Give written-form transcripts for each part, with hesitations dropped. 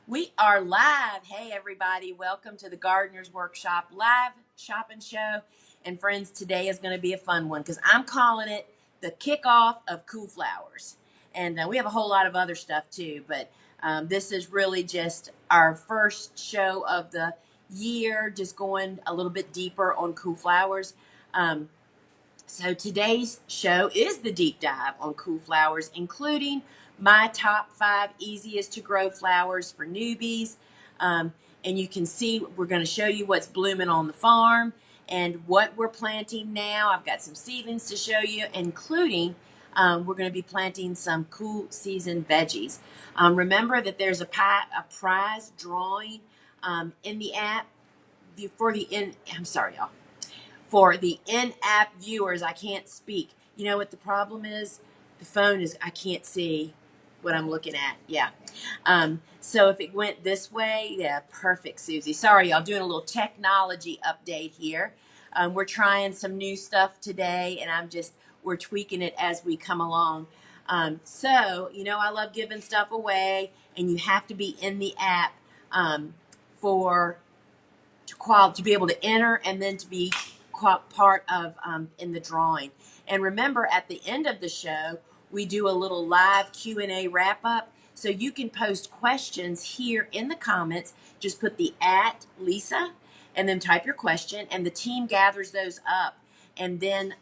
We are live. Hey, everybody. Welcome to the Gardener's Workshop live shopping show. And friends, today is going to be a fun one because I'm calling it the kickoff of Cool Flowers. And we have a whole lot of other stuff too, but this is really just our first show of the year, just going a little bit deeper on Cool Flowers. So today's show is the deep dive on cool flowers, including my top 5 easiest to grow flowers for newbies. And you can see we're going to show you what's blooming on the farm and what we're planting now. I've got some seedlings to show you, including we're going to be planting some cool season veggies. Remember that there's a prize drawing in the app I'm sorry, y'all. For the in-app viewers, I can't speak. You know what the problem is? The phone is, I can't see what I'm looking at. Yeah. So if it went this way, yeah, perfect, Susie. Sorry, y'all, doing a little technology update here. We're trying some new stuff today, and we're tweaking it as we come along. So, I love giving stuff away, and you have to be in the app to be able to enter and then to be part of in the drawing. And remember, at the end of the show, we do a little live Q&A wrap up. So you can post questions here in the comments. Just put the @Lisa and then type your question, and the team gathers those up and then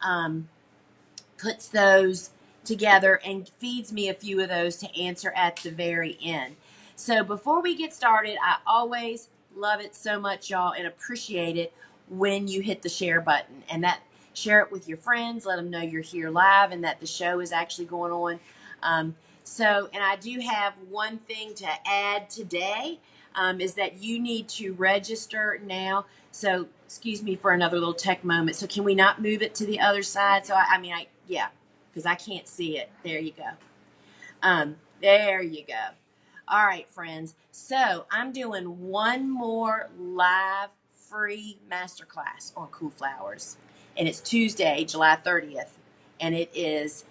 puts those together and feeds me a few of those to answer at the very end. So before we get started, I always love it so much, y'all, and appreciate it when you hit the share button, and share it with your friends. Let them know you're here live and that the show is actually going on. And I do have one thing to add today, is that you need to register now. So excuse me for another little tech moment. So can we not move it to the other side? So yeah, because I can't see it. There you go. There you go. All right, friends. So I'm doing one more live free masterclass on cool flowers. And it's Tuesday, July 30th. And it is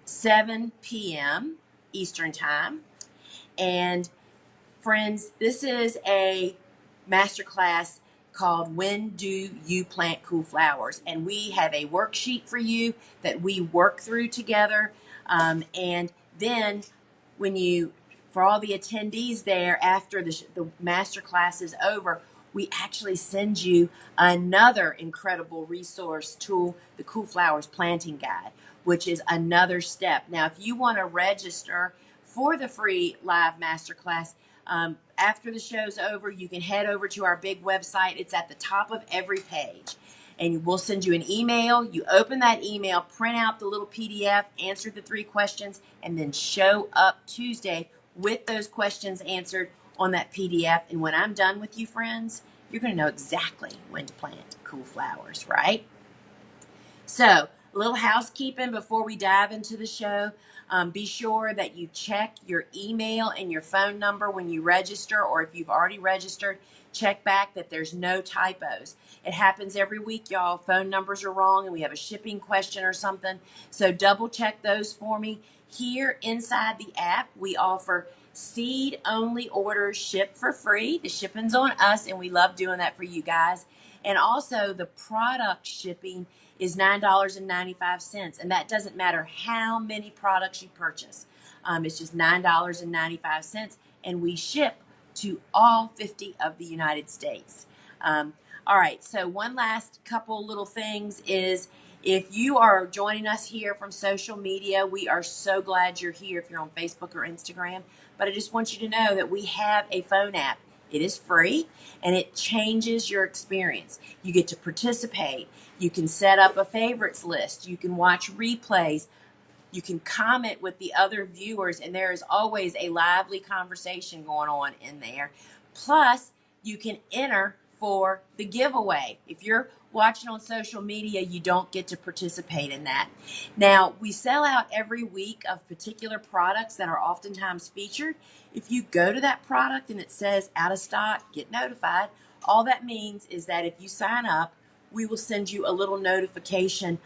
7 p.m. Eastern Time. And friends, this is a masterclass called When Do You Plant Cool Flowers? And we have a worksheet for you that we work through together. And then for all the attendees there, after the masterclass is over, we actually send you another incredible resource tool, the Cool Flowers Planting Guide, which is another step. Now, if you want to register for the free live masterclass, after the show's over, you can head over to our big website. It's at the top of every page. And we'll send you an email. You open that email, print out the little PDF, answer the 3 questions, and then show up Tuesday with those questions answered on that PDF. And when I'm done with you, friends, you're going to know exactly when to plant cool flowers, right? So, a little housekeeping before we dive into the show. Be sure that you check your email and your phone number when you register, or if you've already registered, check back that there's no typos. It happens every week, y'all. Phone numbers are wrong and we have a shipping question or something. So double check those for me. Here inside the app, we offer seed-only orders shipped for free. The shipping's on us, and we love doing that for you guys. And also, the product shipping is $9.95, and that doesn't matter how many products you purchase. It's just $9.95, and we ship to all 50 of the United States. All right, so one last couple little things is, if you are joining us here from social media, we are so glad you're here if you're on Facebook or Instagram. But I just want you to know that we have a phone app. It is free, and it changes your experience. You get to participate. You can set up a favorites list. You can watch replays. You can comment with the other viewers, and there is always a lively conversation going on in there. Plus, you can enter for the giveaway. If you're watching on social media, you don't get to participate in that. Now, we sell out every week of particular products that are oftentimes featured. If you go to that product and it says out of stock, get notified. All that means is that if you sign up, we will send you a little notification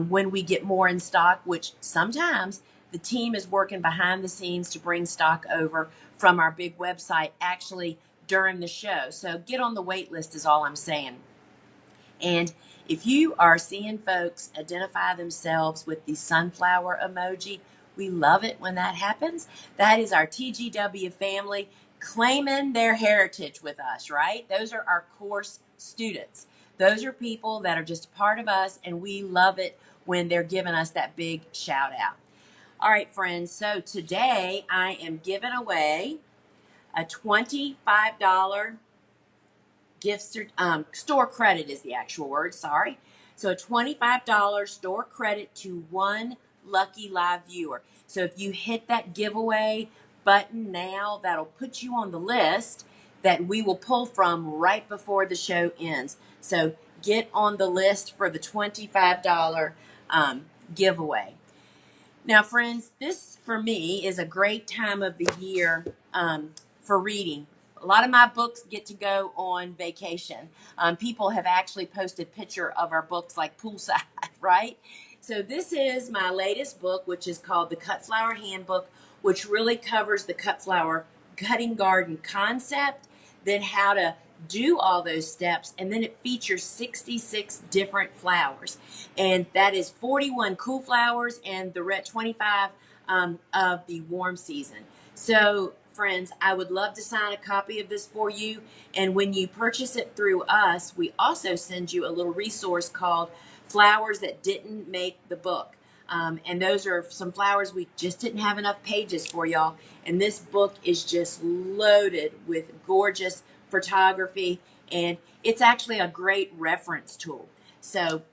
when we get more in stock, which sometimes the team is working behind the scenes to bring stock over from our big website actually during the show. So get on the wait list is all I'm saying. And if you are seeing folks identify themselves with the sunflower emoji, we love it when that happens. That is our TGW family claiming their heritage with us, right? Those are our course students. Those are people that are just a part of us, and we love it when they're giving us that big shout out. All right, friends, so today I am giving away a $25 store credit is the actual word, sorry. So a $25 store credit to one lucky live viewer. So if you hit that giveaway button now, that'll put you on the list that we will pull from right before the show ends. So get on the list for the $25 giveaway. Now, friends, this for me is a great time of the year for reading. A lot of my books get to go on vacation. People have actually posted picture of our books like poolside, right? So this is my latest book, which is called The Cut Flower Handbook, which really covers the cut flower cutting garden concept, then how to do all those steps, and then it features 66 different flowers, and that is 41 cool flowers and the red 25 of the warm season. So friends, I would love to sign a copy of this for you, and when you purchase it through us, we also send you a little resource called Flowers That Didn't Make the Book. And those are some flowers we just didn't have enough pages for, y'all. And this book is just loaded with gorgeous photography, and it's actually a great reference tool. So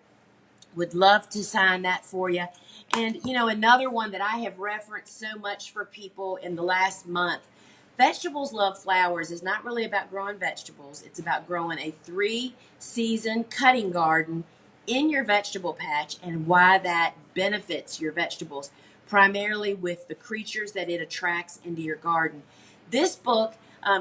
would love to sign that for you. And another one that I have referenced so much for people in the last month, Vegetables Love Flowers is not really about growing vegetables. It's about growing a 3-season cutting garden in your vegetable patch and why that benefits your vegetables, primarily with the creatures that it attracts into your garden. This book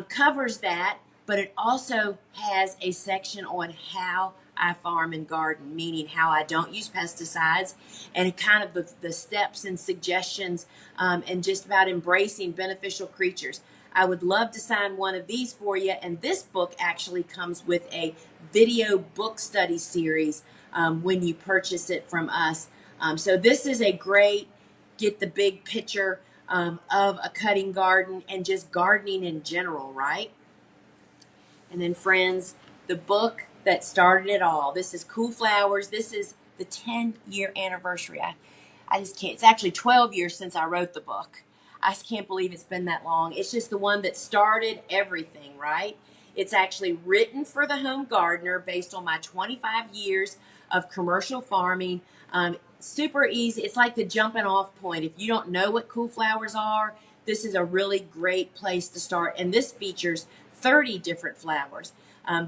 covers that, but it also has a section on how I farm and garden, meaning how I don't use pesticides, and kind of the steps and suggestions and just about embracing beneficial creatures. I would love to sign one of these for you, and this book actually comes with a video book study series when you purchase it from us. So this is a great get the big picture of a cutting garden and just gardening in general, right? And then friends, the book that started it all. This is Cool Flowers. This is the 10-year anniversary. I just can't. It's actually 12 years since I wrote the book. I just can't believe it's been that long. It's just the one that started everything, right? It's actually written for the home gardener based on my 25 years of commercial farming. Super easy. It's like the jumping off point. If you don't know what cool flowers are, this is a really great place to start. And this features 30 different flowers.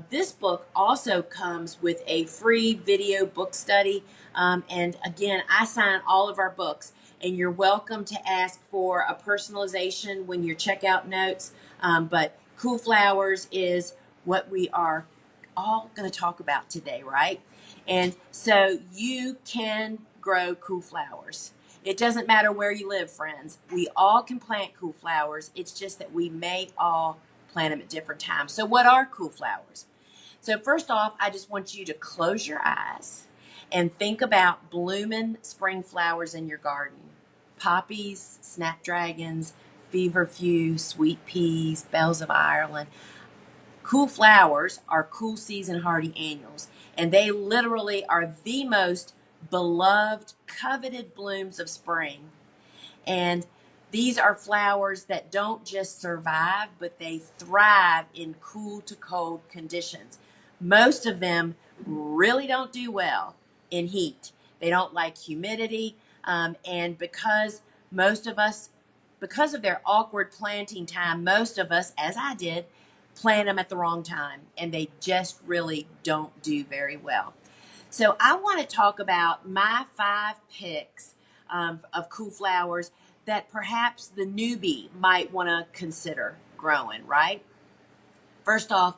This book also comes with a free video book study. And again, I sign all of our books, and you're welcome to ask for a personalization when your checkout notes. But Cool Flowers is what we are all going to talk about today, right? And so you can grow cool flowers. It doesn't matter where you live, friends. We all can plant cool flowers. It's just that we may all plant them at different times. So what are cool flowers? So first off, I just want you to close your eyes and think about blooming spring flowers in your garden. Poppies, snapdragons, feverfew, sweet peas, bells of Ireland. Cool flowers are cool season hardy annuals, and they literally are the most beloved, coveted blooms of spring. And these are flowers that don't just survive, but they thrive in cool to cold conditions. Most of them really don't do well in heat. They don't like humidity, and because of their awkward planting time, most of us, as I did, plant them at the wrong time, and they just really don't do very well. So I want to talk about my 5 picks of cool flowers that perhaps the newbie might want to consider growing, right? First off,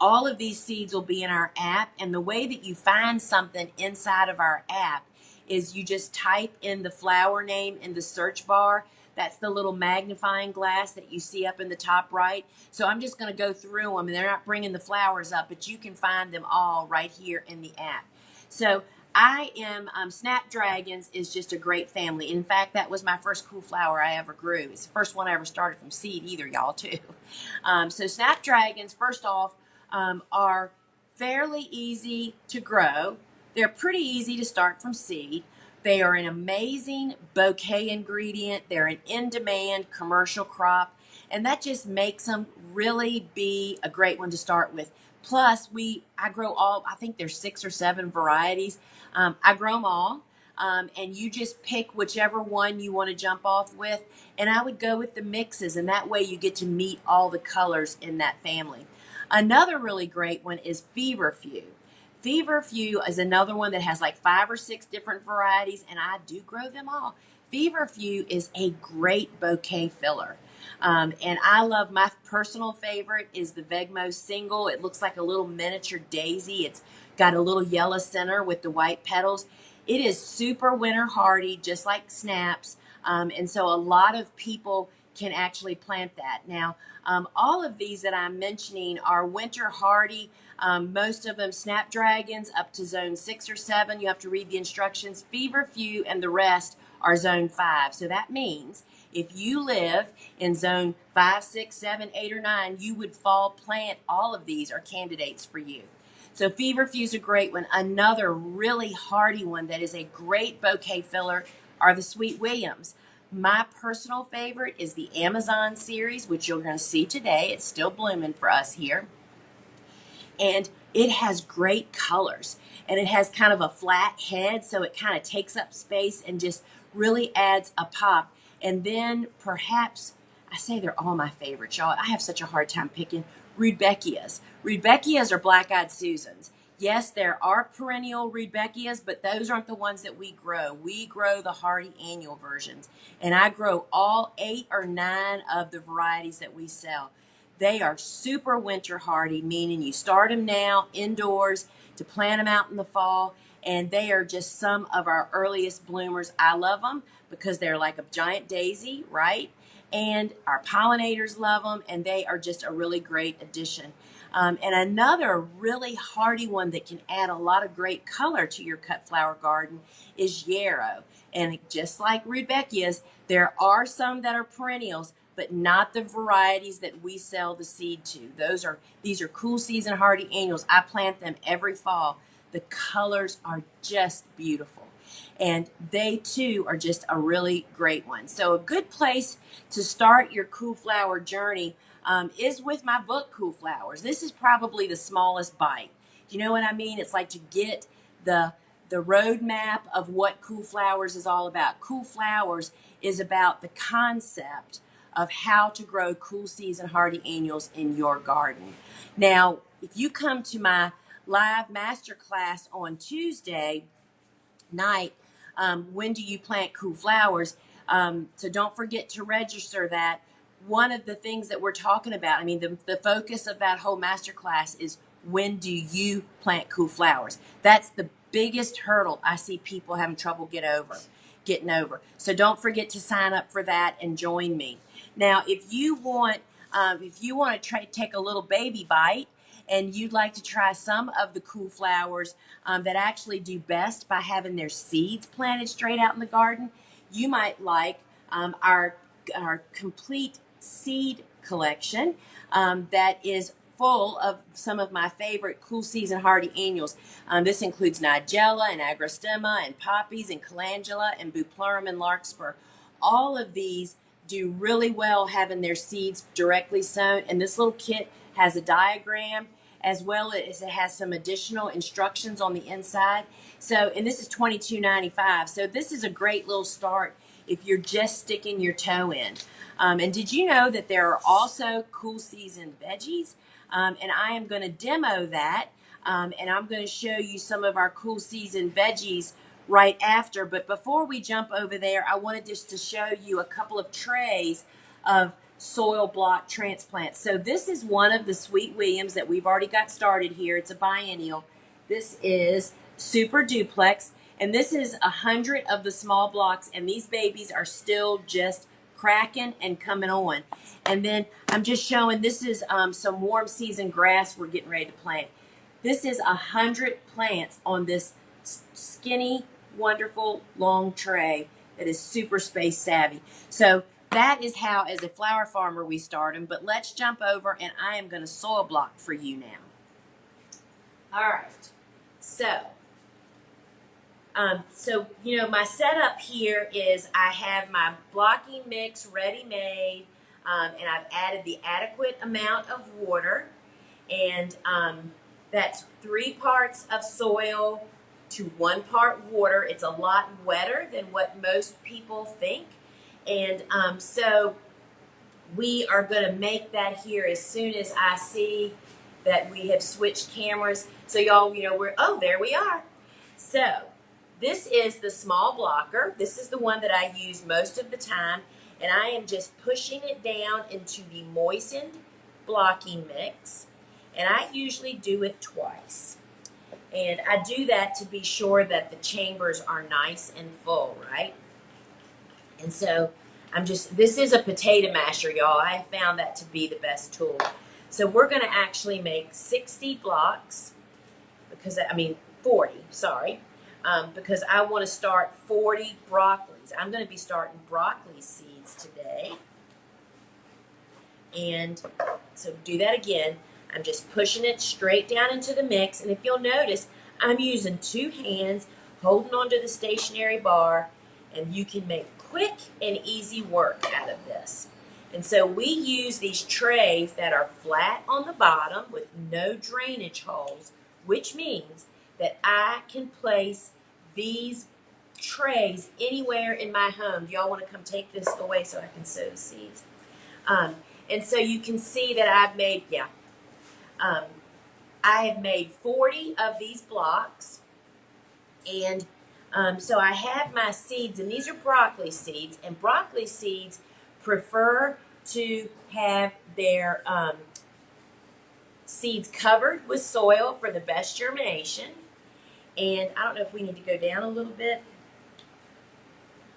all of these seeds will be in our app, and the way that you find something inside of our app is you just type in the flower name in the search bar. That's the little magnifying glass that you see up in the top right. So I'm just going to go through them, and they're not bringing the flowers up, but you can find them all right here in the app. So I am, Snapdragons is just a great family. In fact, that was my first cool flower I ever grew. It's the first one I ever started from seed either, y'all, too. So Snapdragons, first off, are fairly easy to grow. They're pretty easy to start from seed. They are an amazing bouquet ingredient. They're an in-demand commercial crop, and that just makes them really be a great one to start with. Plus, I grow all, I think there's 6 or 7 varieties. I grow them all, and you just pick whichever one you want to jump off with, and I would go with the mixes, and that way you get to meet all the colors in that family. Another really great one is Feverfew. Feverfew is another one that has like 5 or 6 different varieties, and I do grow them all. Feverfew is a great bouquet filler. And I love, my personal favorite is the Vegmo single. It looks like a little miniature daisy. It's got a little yellow center with the white petals. It is super winter hardy, just like snaps. And so a lot of people can actually plant that. Now, all of these that I'm mentioning are winter hardy. Most of them Snapdragons up to zone 6 or 7. You have to read the instructions. Feverfew and the rest are zone 5. So that means if you live in zone 5, 6, 7, 8, or 9, you would fall plant. All of these are candidates for you. So Feverfew is a great one. Another really hardy one that is a great bouquet filler are the Sweet Williams. My personal favorite is the Amazon series, which you're going to see today. It's still blooming for us here. And it has great colors. And it has kind of a flat head, so it kind of takes up space and just really adds a pop. And then perhaps, I say they're all my favorites, y'all. I have such a hard time picking. Rudbeckias. Rudbeckias are black-eyed Susans. Yes, there are perennial Rudbeckias, but those aren't the ones that we grow. We grow the hardy annual versions. And I grow all 8 or 9 of the varieties that we sell. They are super winter hardy, meaning you start them now indoors to plant them out in the fall. And they are just some of our earliest bloomers. I love them because they're like a giant daisy, right? And our pollinators love them, and they are just a really great addition. And another really hardy one that can add a lot of great color to your cut flower garden is yarrow. And just like Rudbeckias, there are some that are perennials, but not the varieties that we sell the seed to. These are cool season hardy annuals. I plant them every fall. The colors are just beautiful. And they too are just a really great one. So a good place to start your cool flower journey is with my book, Cool Flowers. This is probably the smallest bite. Do you know what I mean? It's like to get the roadmap of what Cool Flowers is all about. Cool Flowers is about the concept of how to grow cool season hardy annuals in your garden. Now, if you come to my live masterclass on Tuesday night, when do you plant cool flowers? So don't forget to register that. One of the things that we're talking about, I mean, the focus of that whole masterclass is when do you plant cool flowers? That's the biggest hurdle I see people having trouble getting over. So don't forget to sign up for that and join me. Now, if you want to take a little baby bite, and you'd like to try some of the cool flowers that actually do best by having their seeds planted straight out in the garden, you might like our complete seed collection that is full of some of my favorite cool season hardy annuals. This includes Nigella and Agrostemma and poppies and calendula and bupleurum and larkspur. All of these do really well having their seeds directly sown, and this little kit has a diagram as well as it has some additional instructions on the inside. So, and this is $22.95. So this is a great little start if you're just sticking your toe in. And did you know that there are also cool season veggies? And I am going to demo that, and I'm going to show you some of our cool season veggies right after. But before we jump over there, I wanted just to show you a couple of trays of soil block transplants. So this is one of the Sweet Williams that we've already got started here. It's a biennial. This is Super Duplex, and this is 100 of the small blocks, and these babies are still just cracking and coming on. And then I'm just showing, this is some warm season grass we're getting ready to plant. This is 100 plants on this skinny, wonderful, long tray that is super space savvy. So that is how, as a flower farmer, we start them. But let's jump over, and I am going to soil block for you now. All right. So, you know, my setup here is I have my blocking mix ready-made, and I've added the adequate amount of water, and that's 3 parts of soil to 1 part water. It's a lot wetter than what most people think, and so we are going to make that here as soon as I see that we have switched cameras. So y'all, you know, there we are. So this is the small blocker. This is the one that I use most of the time, and I am just pushing it down into the moistened blocking mix, and I usually do it twice. And I do that to be sure that the chambers are nice and full, right? And so this is a potato masher, y'all. I have found that to be the best tool. So we're going to actually make 60 blocks, 40, sorry, because I want to start 40 broccolis. I'm going to be starting broccoli seeds today. And so do that again. I'm just pushing it straight down into the mix. And if you'll notice, I'm using 2 hands holding onto the stationary bar, and you can make quick and easy work out of this. And so we use these trays that are flat on the bottom with no drainage holes, which means that I can place these trays anywhere in my home. Do y'all want to come take this away so I can sow the seeds? And so you can see that I've made, I have made 40 of these blocks. And so I have my seeds, and these are broccoli seeds, and broccoli seeds prefer to have their seeds covered with soil for the best germination. And I don't know if we need to go down a little bit.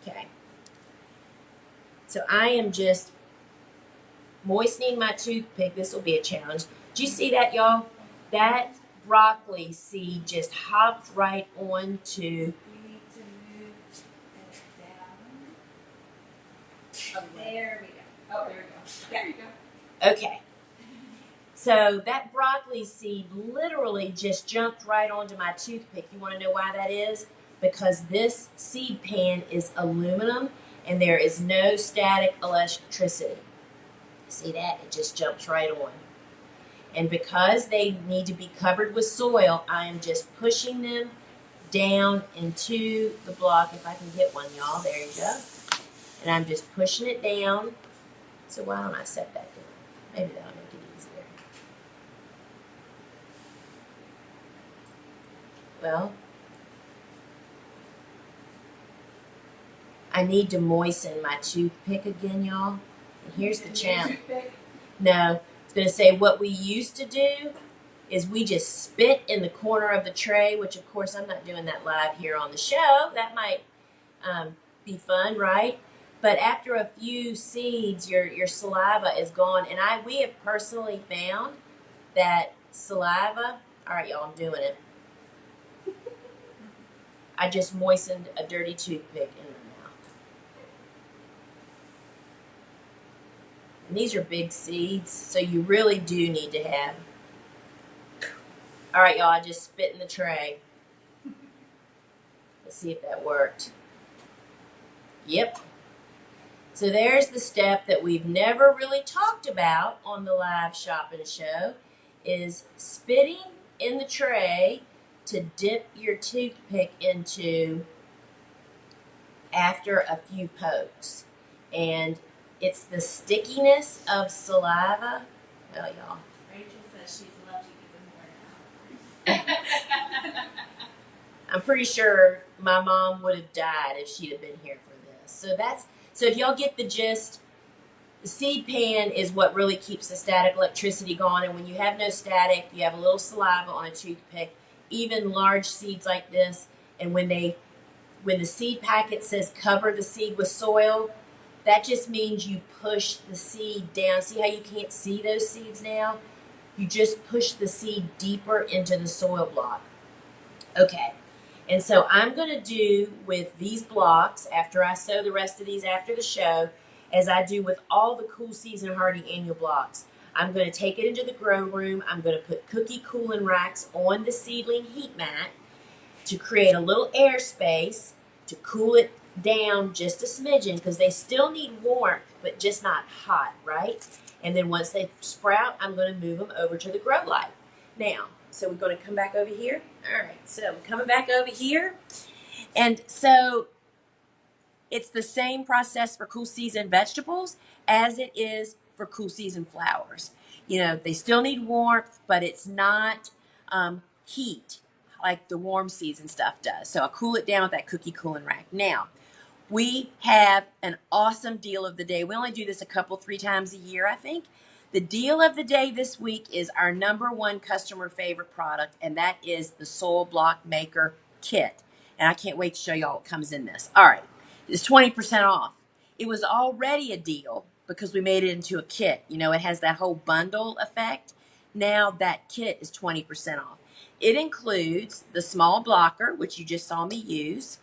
Okay. So I am just moistening my toothpick. This will be a challenge. Do you see that, y'all? That broccoli seed just hopped right onto. You need to move it down. Oh, there we go. Oh, there we go. There you go. Okay. So that broccoli seed literally just jumped right onto my toothpick. You want to know why that is? Because this seed pan is aluminum and there is no static electricity. See that? It just jumps right on. And because they need to be covered with soil, I am just pushing them down into the block. If I can get one, y'all, there you go. And I'm just pushing it down. So why don't I set that down? Maybe that'll make it easier. Well, I need to moisten my toothpick again, y'all. And here's the challenge. No, I was going to say what we used to do is we just spit in the corner of the tray, which of course I'm not doing that live here on the show. That might be fun, right? But after a few seeds, your saliva is gone. And we have personally found that saliva, all right, y'all, I'm doing it. I just moistened a dirty toothpick in my mouth. And these are big seeds, so you really do need to have. All right, y'all, I just spit in the tray. Let's see if that worked. Yep. So there's the step that we've never really talked about on the live shopping show, is spitting in the tray to dip your toothpick into after a few pokes. And it's the stickiness of saliva. Well, y'all. Rachel says she's loved you even more now. I'm pretty sure my mom would have died if she'd have been here for this. So if y'all get the gist, the seed pan is what really keeps the static electricity going. And when you have no static, you have a little saliva on a toothpick, even large seeds like this. And when the seed packet says cover the seed with soil, That just means you push the seed down. See how you can't see those seeds now? You just push the seed deeper into the soil block. Okay. And so I'm going to do with these blocks, after I sow the rest of these after the show, as I do with all the Cool Season Hardy annual blocks. I'm going to take it into the grow room. I'm going to put cookie cooling racks on the seedling heat mat to create a little air space to cool it down just a smidgen, because they still need warmth, but just not hot, right? And then once they sprout, I'm going to move them over to the grow light. Now, so we're going to come back over here. All right, so we're coming back over here. And so it's the same process for cool season vegetables as it is for cool season flowers. You know, they still need warmth, but it's not heat like the warm season stuff does. So I'll cool it down with that cookie cooling rack. Now, we have an awesome deal of the day. We only do this a couple, 3 times a year, I think. The deal of the day this week is our #1 customer favorite product, and that is the Soil Block Maker Kit. And I can't wait to show y'all what comes in this. All right, it's 20% off. It was already a deal because we made it into a kit. You know, it has that whole bundle effect. Now that kit is 20% off. It includes the small blocker, which you just saw me use.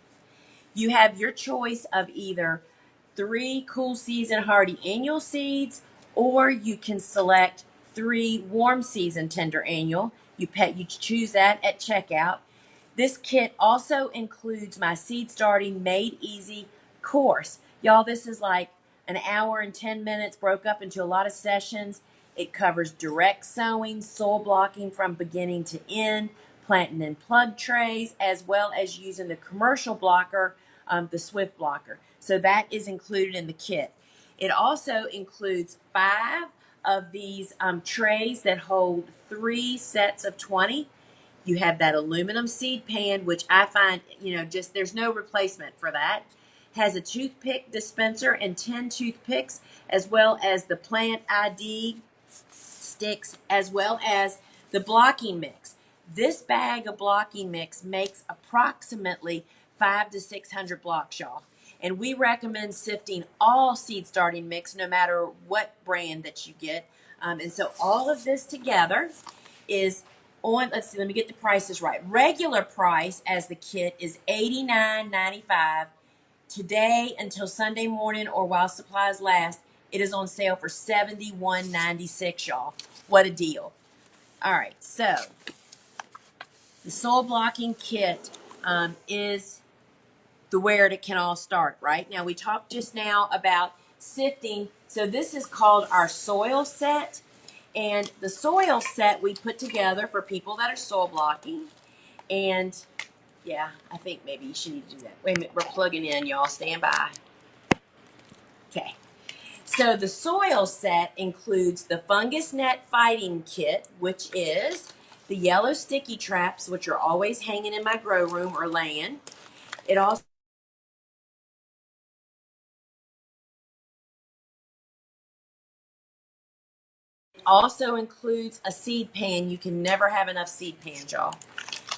You have your choice of either 3 Cool Season Hardy annual seeds, or you can select 3 Warm Season Tender annual. You choose that at checkout. This kit also includes my seed starting made easy course. Y'all, this is like an hour and 10 minutes broke up into a lot of sessions. It covers direct sowing, soil blocking from beginning to end, planting in plug trays, as well as using the commercial blocker, the Swift blocker. So that is included in the kit. It also includes 5 of these trays that hold 3 sets of 20. You have that aluminum seed pan, which I find, just there's no replacement for that. Has a toothpick dispenser and 10 toothpicks, as well as the plant ID sticks, as well as the blocking mix. This bag of blocking mix makes approximately 500 to 600 blocks, y'all. And we recommend sifting all seed starting mix, no matter what brand that you get. And so all of this together is on, let's see, let me get the prices right. Regular price as the kit is $89.95. Today until Sunday morning or while supplies last, it is on sale for $71.96, y'all. What a deal. All right, so the soil blocking kit is the where it can all start, right? Now, we talked just now about sifting. So this is called our soil set. And the soil set we put together for people that are soil blocking. And yeah, I think maybe you should need to do that. Wait a minute, we're plugging in, y'all. Stand by. Okay. So the soil set includes the fungus net fighting kit, which is the yellow sticky traps, which are always hanging in my grow room or laying. It also includes a seed pan. You can never have enough seed pans, y'all.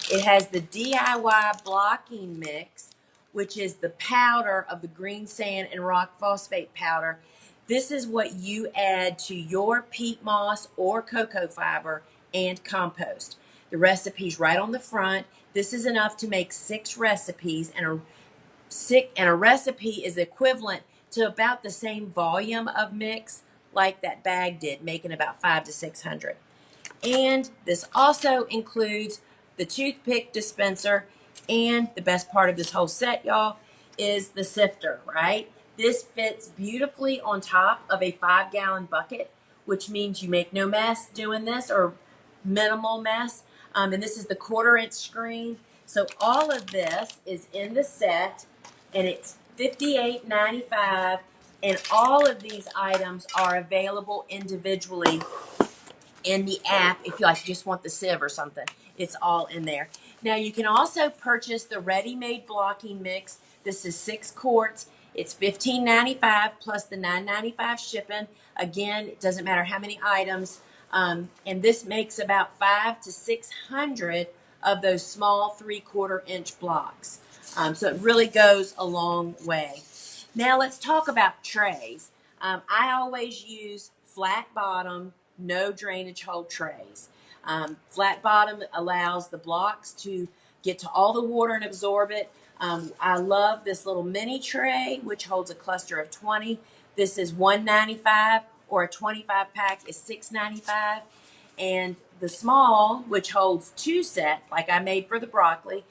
It has the DIY blocking mix, which is the powder of the green sand and rock phosphate powder. This is what you add to your peat moss or cocoa fiber and compost. The recipe's right on the front. This is enough to make 6 recipes, and a recipe is equivalent to about the same volume of mix like that bag did, making about 500 to 600. And this also includes the toothpick dispenser, and the best part of this whole set, y'all, is the sifter, right? This fits beautifully on top of a 5-gallon bucket, which means you make no mess doing this, or minimal mess. And this is the 1/4-inch screen. So all of this is in the set, and it's $58.95. And all of these items are available individually in the app. If you just want the sieve or something, it's all in there. Now you can also purchase the ready-made blocking mix. This is 6 quarts. It's $15.95 plus the $9.95 shipping. Again, it doesn't matter how many items. And this makes about 500 to 600 of those small 3/4-inch blocks. So it really goes a long way. Now let's talk about trays. I always use flat bottom, no drainage hole trays. Flat bottom allows the blocks to get to all the water and absorb it. I love this little mini tray, which holds a cluster of 20. This is $1.95, or a 25 pack is $6.95. And the small, which holds 2 sets, like I made for the broccoli,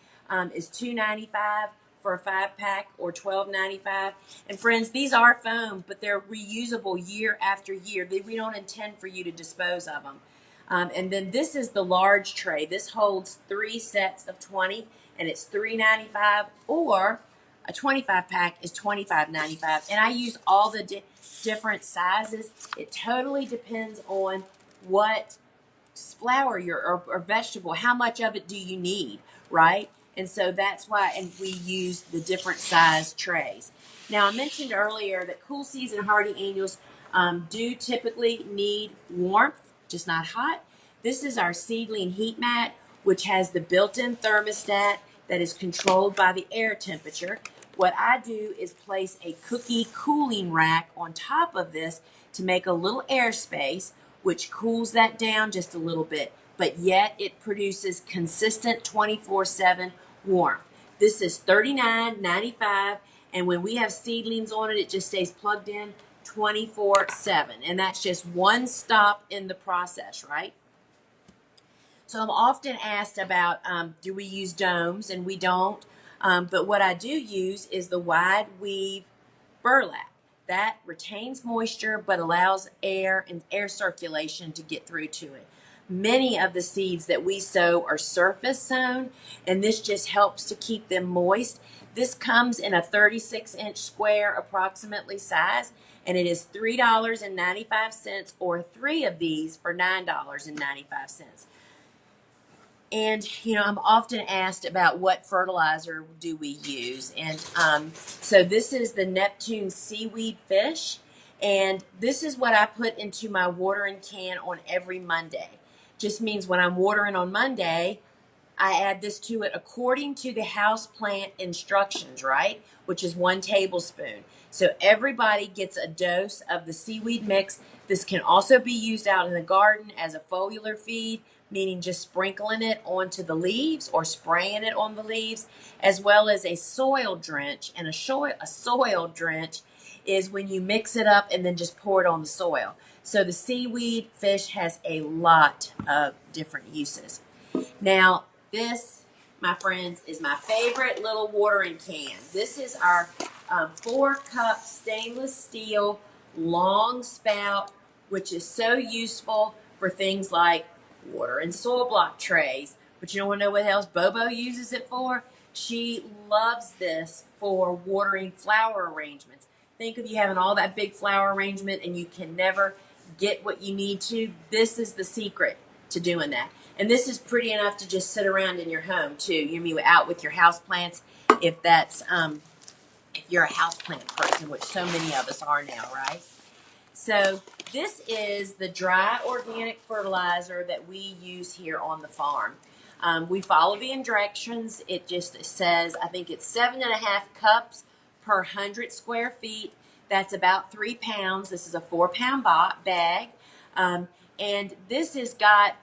is $2.95 for a 5-pack, or $12.95. And friends, these are foam, but they're reusable year after year. We don't intend for you to dispose of them. And then this is the large tray. This holds 3 sets of 20, and it's $3.95, or a 25 pack is $25.95. And I use all the different sizes. It totally depends on what flour or vegetable, how much of it do you need, right? And so that's why, and we use the different size trays. Now, I mentioned earlier that cool season hardy annuals do typically need warmth, just not hot. This is our seedling heat mat, which has the built-in thermostat that is controlled by the air temperature. What I do is place a cookie cooling rack on top of this to make a little air space, which cools that down just a little bit, but yet it produces consistent 24/7 warmth. This is $39.95, and when we have seedlings on it, it just stays plugged in 24/7, and that's just one stop in the process, right? So I'm often asked about, do we use domes? And we don't, but what I do use is the wide weave burlap. That retains moisture but allows air and air circulation to get through to it. Many of the seeds that we sow are surface sown, and this just helps to keep them moist. This comes in a 36-inch square approximately size, and it is $3.95, or 3 of these for $9.95. And, I'm often asked about what fertilizer do we use. And so this is the Neptune seaweed fish. And this is what I put into my watering can on every Monday. Just means when I'm watering on Monday, I add this to it according to the house plant instructions, right? Which is 1 tablespoon. So everybody gets a dose of the seaweed mix. This can also be used out in the garden as a foliar feed, meaning just sprinkling it onto the leaves or spraying it on the leaves, as well as a soil drench. And a soil drench is when you mix it up and then just pour it on the soil. So the seaweed fish has a lot of different uses. Now, this, my friends, is my favorite little watering can. This is our 4-cup stainless steel long spout, which is so useful for things like water and soil block trays. But you don't want to know what else Bobo uses it for? She loves this for watering flower arrangements. Think of you having all that big flower arrangement and you can never get what you need to. This is the secret to doing that. And this is pretty enough to just sit around in your home too. You mean out with your house plants, if that's if you're a house plant person, which so many of us are now, right? So this is the dry organic fertilizer that we use here on the farm. We follow the directions. It just says, I think it's 7.5 cups per 100 square feet. That's about 3 pounds. This is a 4-pound bag. And this has got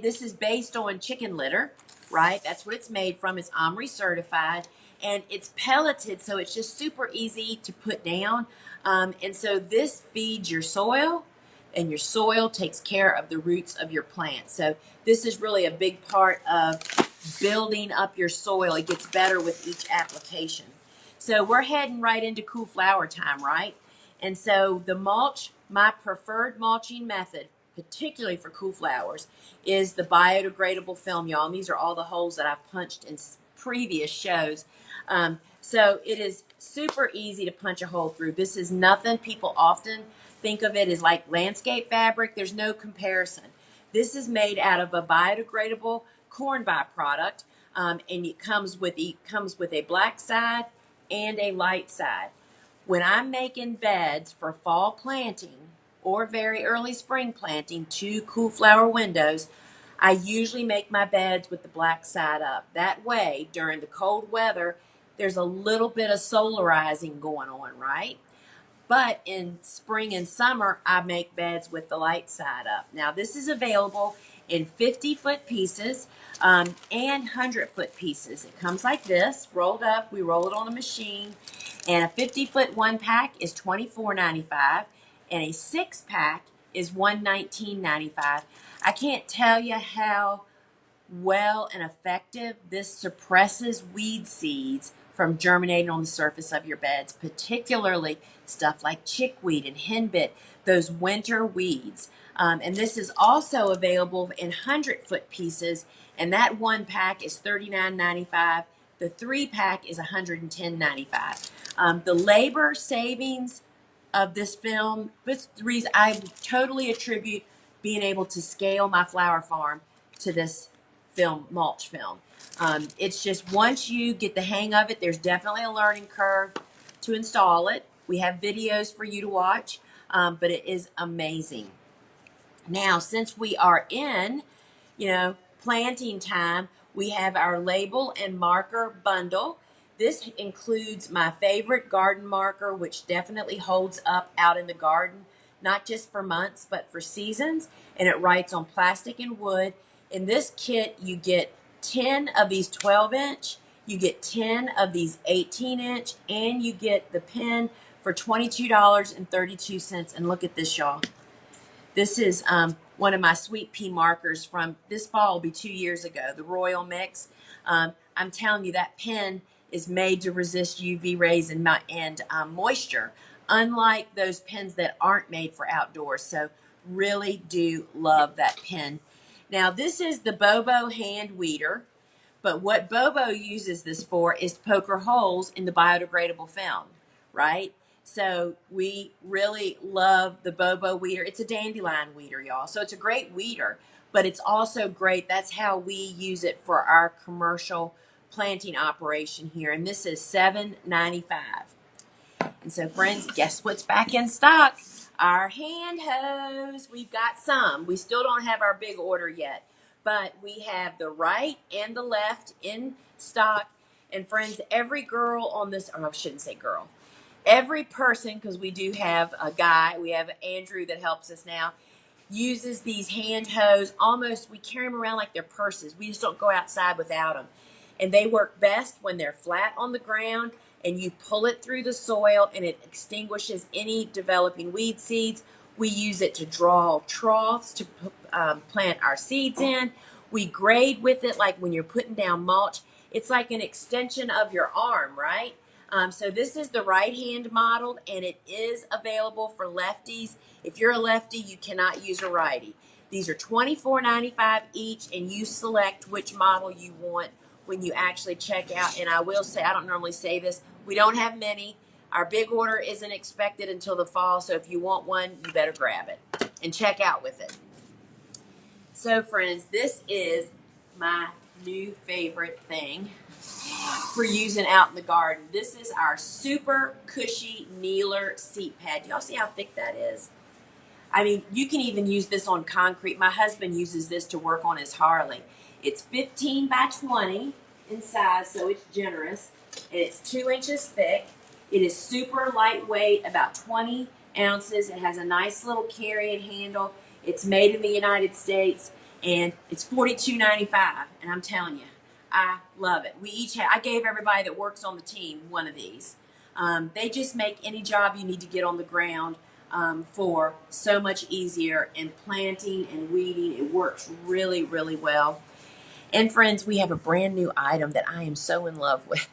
this is based on chicken litter, right? That's what it's made from. It's OMRI certified, and it's pelleted, so it's just super easy to put down. And so this feeds your soil, and your soil takes care of the roots of your plant. So this is really a big part of building up your soil. It gets better with each application. So we're heading right into cool flower time, right? And so the mulch, my preferred mulching method, particularly for cool flowers, is the biodegradable film, y'all. And these are all the holes that I've punched in previous shows. So it is super easy to punch a hole through. This is nothing. People often think of it as like landscape fabric. There's no comparison. This is made out of a biodegradable corn byproduct, and it comes with a black side and a light side. When I'm making beds for fall planting or very early spring planting to cool flower windows, I usually make my beds with the black side up. That way, during the cold weather, there's a little bit of solarizing going on, right? But in spring and summer, I make beds with the light side up. Now, this is available in 50-foot pieces and 100-foot pieces. It comes like this, rolled up. We roll it on a machine. And a 50-foot one pack is $24.95, and a 6-pack is $119.95. I can't tell you how well and effective this suppresses weed seeds from germinating on the surface of your beds, particularly stuff like chickweed and henbit, those winter weeds. And this is also available in 100-foot pieces, and that one pack is $39.95. The 3-pack is $110.95. The labor savings of this film, this reason I totally attribute being able to scale my flower farm to this film, mulch film. It's just once you get the hang of it, there's definitely a learning curve to install it. We have videos for you to watch, but it is amazing. Now, since we are in, planting time, we have our label and marker bundle. This includes my favorite garden marker, which definitely holds up out in the garden, not just for months, but for seasons. And it writes on plastic and wood. In this kit, you get 10 of these 12-inch, you get 10 of these 18-inch, and you get the pen for $22.32. And look at this, y'all. This is one of my sweet pea markers from this fall, will be 2 years ago, the Royal Mix. I'm telling you, that pen is made to resist UV rays and moisture, unlike those pens that aren't made for outdoors. So really do love that pen. Now, this is the Bobo hand weeder, but what Bobo uses this for is to poke holes in the biodegradable film, right? So we really love the Bobo weeder. It's a dandelion weeder, y'all. So it's a great weeder, but it's also great. That's how we use it for our commercial planting operation here. And this is $7.95. And so, friends, guess what's back in stock? Our hand hose. We've got some. We still don't have our big order yet, but we have the right and the left in stock. And friends, every girl on this, or I shouldn't say girl, every person, because we do have a guy, we have Andrew that helps us now, uses these hand hose. Almost, we carry them around like they're purses. We just don't go outside without them. And they work best when they're flat on the ground and you pull it through the soil and it extinguishes any developing weed seeds. We use it to draw troughs to plant our seeds in. We grade with it like when you're putting down mulch. It's like an extension of your arm, right? So this is the right-hand model, and it is available for lefties. If you're a lefty, you cannot use a righty. These are $24.95 each, and you select which model you want when you actually check out. And I will say, I don't normally say this, we don't have many. Our big order isn't expected until the fall, so if you want one, you better grab it and check out with it. So, friends, this is my new favorite thing for using out in the garden. This is our super cushy kneeler seat pad. Y'all see how thick that is? I mean, you can even use this on concrete. My husband uses this to work on his Harley. It's 15 by 20 in size, so it's generous. And it's 2 inches thick. It is super lightweight, about 20 ounces. It has a nice little carrying handle. It's made in the United States, and it's $42.95. And I'm telling you, I love it. We each have, I gave everybody that works on the team one of these. They just make any job you need to get on the ground for so much easier, and planting and weeding. It works really, really well. And friends, we have a brand new item that I am so in love with.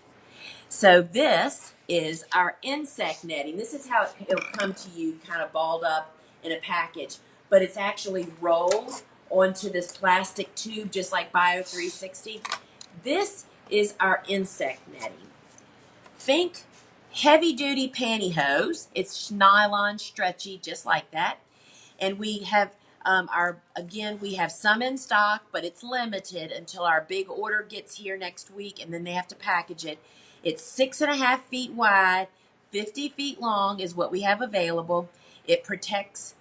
So this is our insect netting. This is how it'll come to you kind of balled up in a package, but it's actually rolled onto this plastic tube just like Bio 360. This is our insect netting. Think heavy-duty pantyhose. It's nylon, stretchy, just like that. And we have we have some in stock, but it's limited until our big order gets here next week, and then they have to package it. It's 6.5 feet wide, 50 feet long is what we have available. It protects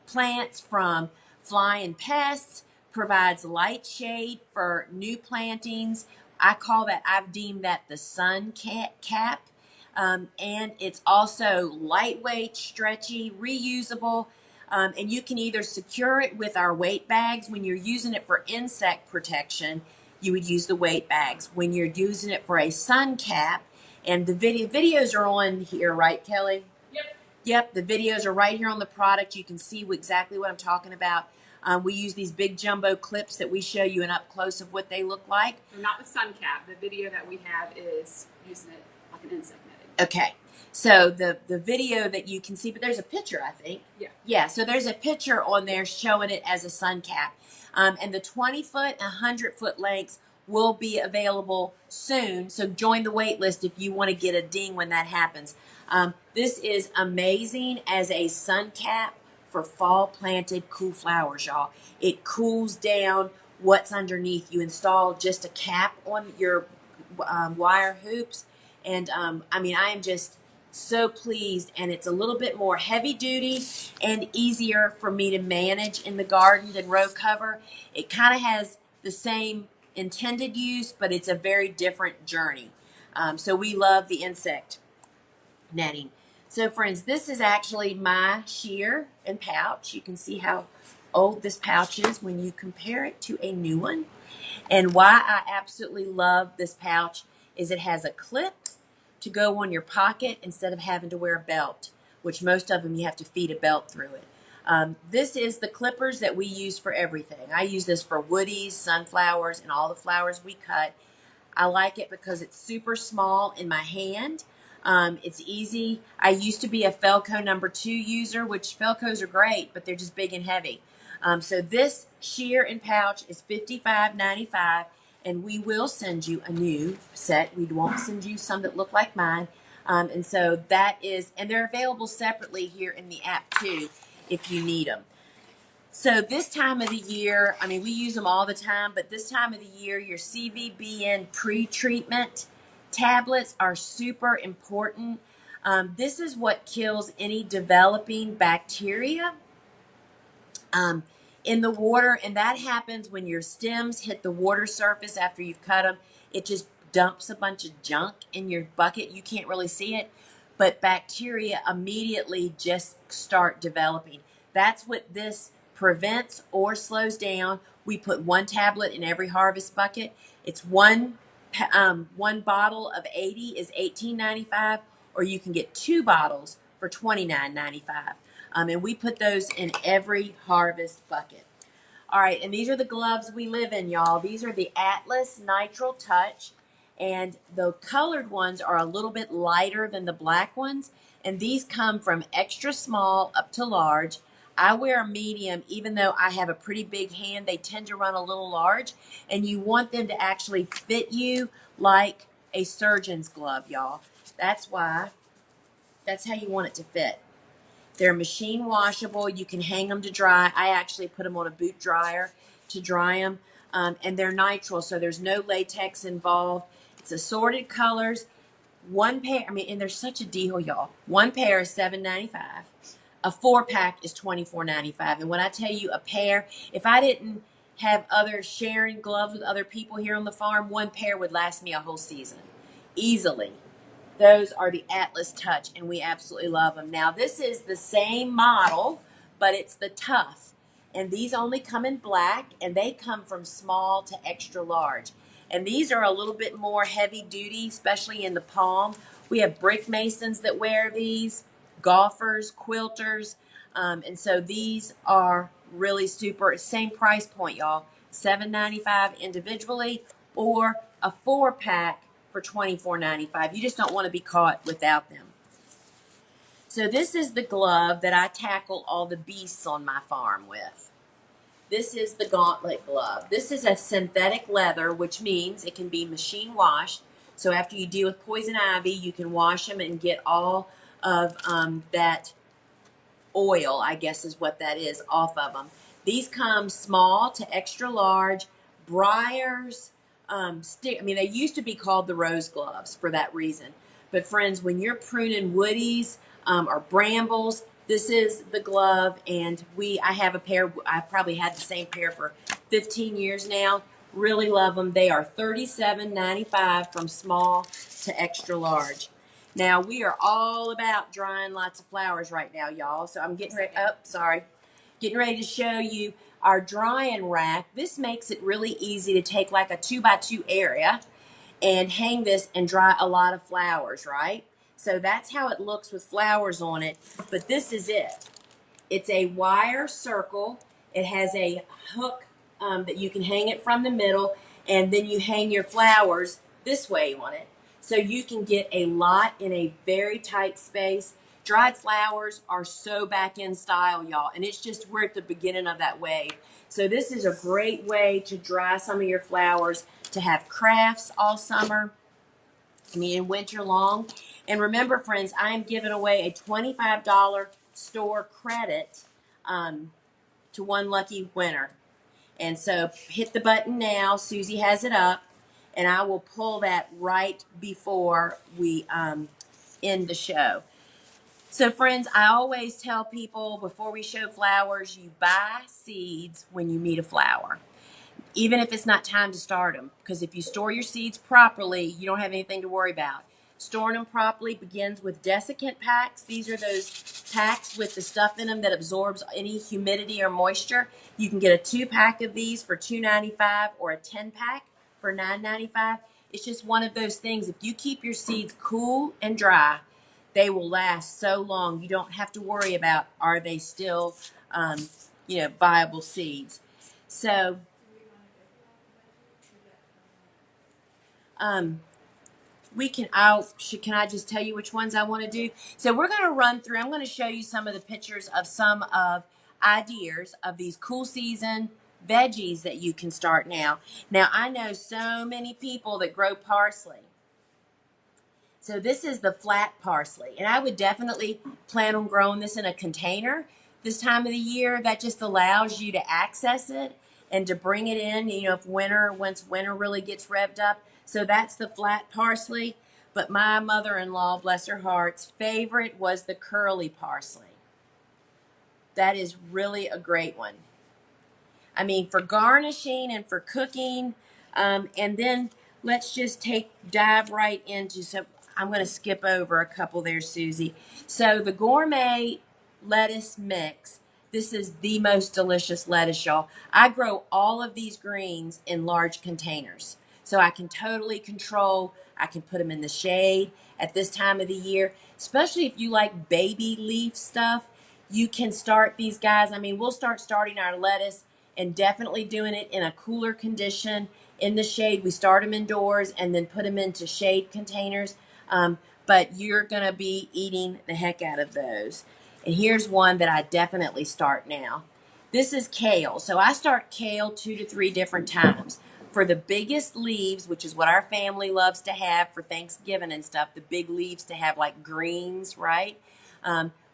plants from flying pests, provides light shade for new plantings. I've deemed that the sun cap. And it's also lightweight, stretchy, reusable. And you can either secure it with our weight bags. When you're using it for insect protection, you would use the weight bags. When you're using it for a sun cap, and the videos are on here, right, Kelly? Yep, the videos are right here on the product. You can see exactly what I'm talking about. We use these big jumbo clips that we show you an up close of what they look like. Not the sun cap. The video that we have is using it like an insect netting. Okay, so the video that you can see, but there's a picture, I think. Yeah. Yeah, so there's a picture on there showing it as a sun cap. And the 20-foot and 100-foot lengths will be available soon. So join the wait list if you want to get a ding when that happens. This is amazing as a sun cap for fall planted cool flowers, y'all. It cools down what's underneath. You install just a cap on your wire hoops. And I mean, I am just so pleased, and it's a little bit more heavy duty and easier for me to manage in the garden than row cover. It kind of has the same intended use, but it's a very different journey. So we love the insect netting. So friends, this is actually my shear and pouch. You can see how old this pouch is when you compare it to a new one. And why I absolutely love this pouch is it has a clip to go on your pocket instead of having to wear a belt, which most of them you have to feed a belt through it. This is the clippers that we use for everything. I use this for woodies, sunflowers, and all the flowers we cut. I like it because it's super small in my hand. It's easy. I used to be a Felco #2 user, which Felcos are great, but they're just big and heavy. So this shear and pouch is $55.95, and we will send you a new set. We won't send you some that look like mine. And so that is, and they're available separately here in the app too, if you need them. So this time of the year, I mean, we use them all the time, but this time of the year, your CVBN pre-treatment tablets are super important. This is what kills any developing bacteria in the water, and that happens when your stems hit the water surface after you've cut them. It just dumps a bunch of junk in your bucket. You can't really see it, but bacteria immediately just start developing. That's what this prevents or slows down. We put one tablet in every harvest bucket. It's one bottle of 80 is $18.95, or you can get 2 bottles for $29.95. And we put those in every harvest bucket. All right, and these are the gloves we live in, y'all. These are the Atlas Nitrile Touch, and the colored ones are a little bit lighter than the black ones, and these come from extra small up to large. I wear a medium, even though I have a pretty big hand. They tend to run a little large, and you want them to actually fit you like a surgeon's glove, y'all. That's how you want it to fit. They're machine washable. You can hang them to dry. I actually put them on a boot dryer to dry them. And they're nitrile, so there's no latex involved. It's assorted colors. One pair, I mean, and they're such a deal, y'all. One pair is $7.95. A 4-pack is $24.95. And when I tell you a pair, if I didn't have other sharing gloves with other people here on the farm, one pair would last me a whole season. Easily. Those are the Atlas Touch, and we absolutely love them. Now, this is the same model, but it's the Tough. And these only come in black, and they come from small to extra large. And these are a little bit more heavy duty, especially in the palm. We have brick masons that wear these, golfers, quilters. And so these are really super, same price point, y'all. $7.95 individually, or a 4-pack for $24.95. You just don't want to be caught without them. So this is the glove that I tackle all the beasts on my farm with. This is the gauntlet glove. This is a synthetic leather, which means it can be machine washed. So after you deal with poison ivy, you can wash them and get all of that oil, I guess is what that is, off of them. These come small to extra large. Briars, they used to be called the rose gloves for that reason. But friends, when you're pruning woodies or brambles, this is the glove. And I have a pair. I've probably had the same pair for 15 years now. Really love them. They are $37.95 from small to extra large. Now, we are all about drying lots of flowers right now, y'all. So I'm getting ready. Oh, sorry. Getting ready to show you our drying rack. This makes it really easy to take like a 2x2 area and hang this and dry a lot of flowers, right? So that's how it looks with flowers on it. But this is it. It's a wire circle. It has a hook that you can hang it from the middle, and then you hang your flowers this way on it. So you can get a lot in a very tight space. Dried flowers are so back in style, y'all, and it's just we're at the beginning of that wave. So this is a great way to dry some of your flowers, to have crafts all summer, in winter long. And remember, friends, I am giving away a $25 store credit to one lucky winner. And so hit the button now. Susie has it up, and I will pull that right before we end the show. So, friends, I always tell people before we show flowers, you buy seeds when you meet a flower, even if it's not time to start them. Because if you store your seeds properly, you don't have anything to worry about. Storing them properly begins with desiccant packs. These are those packs with the stuff in them that absorbs any humidity or moisture. You can get a 2-pack of these for $2.95 or a 10-pack for $9.95. It's just one of those things. If you keep your seeds cool and dry, they will last so long. You don't have to worry about, are they still, viable seeds. So, can I just tell you which ones I want to do? So we're going to run through, I'm going to show you some of the pictures of some of ideas of these cool season veggies that you can start now. Now, I know so many people that grow parsley. So this is the flat parsley, and I would definitely plan on growing this in a container this time of the year. That just allows you to access it and to bring it in, if once winter really gets revved up. So that's the flat parsley. But my mother-in-law, bless her heart's favorite was the curly parsley. That is really a great one. For garnishing and for cooking. And then let's just dive right into some. I'm going to skip over a couple there, Susie. So the gourmet lettuce mix. This is the most delicious lettuce, y'all. I grow all of these greens in large containers. So I can totally control. I can put them in the shade at this time of the year, especially if you like baby leaf stuff. You can start these guys. We'll starting our lettuce and definitely doing it in a cooler condition in the shade. We start them indoors and then put them into shade containers. But you're going to be eating the heck out of those. And here's one that I definitely start now. This is kale. So I start kale 2 to 3 different times. For the biggest leaves, which is what our family loves to have for Thanksgiving and stuff, the big leaves to have like greens, right?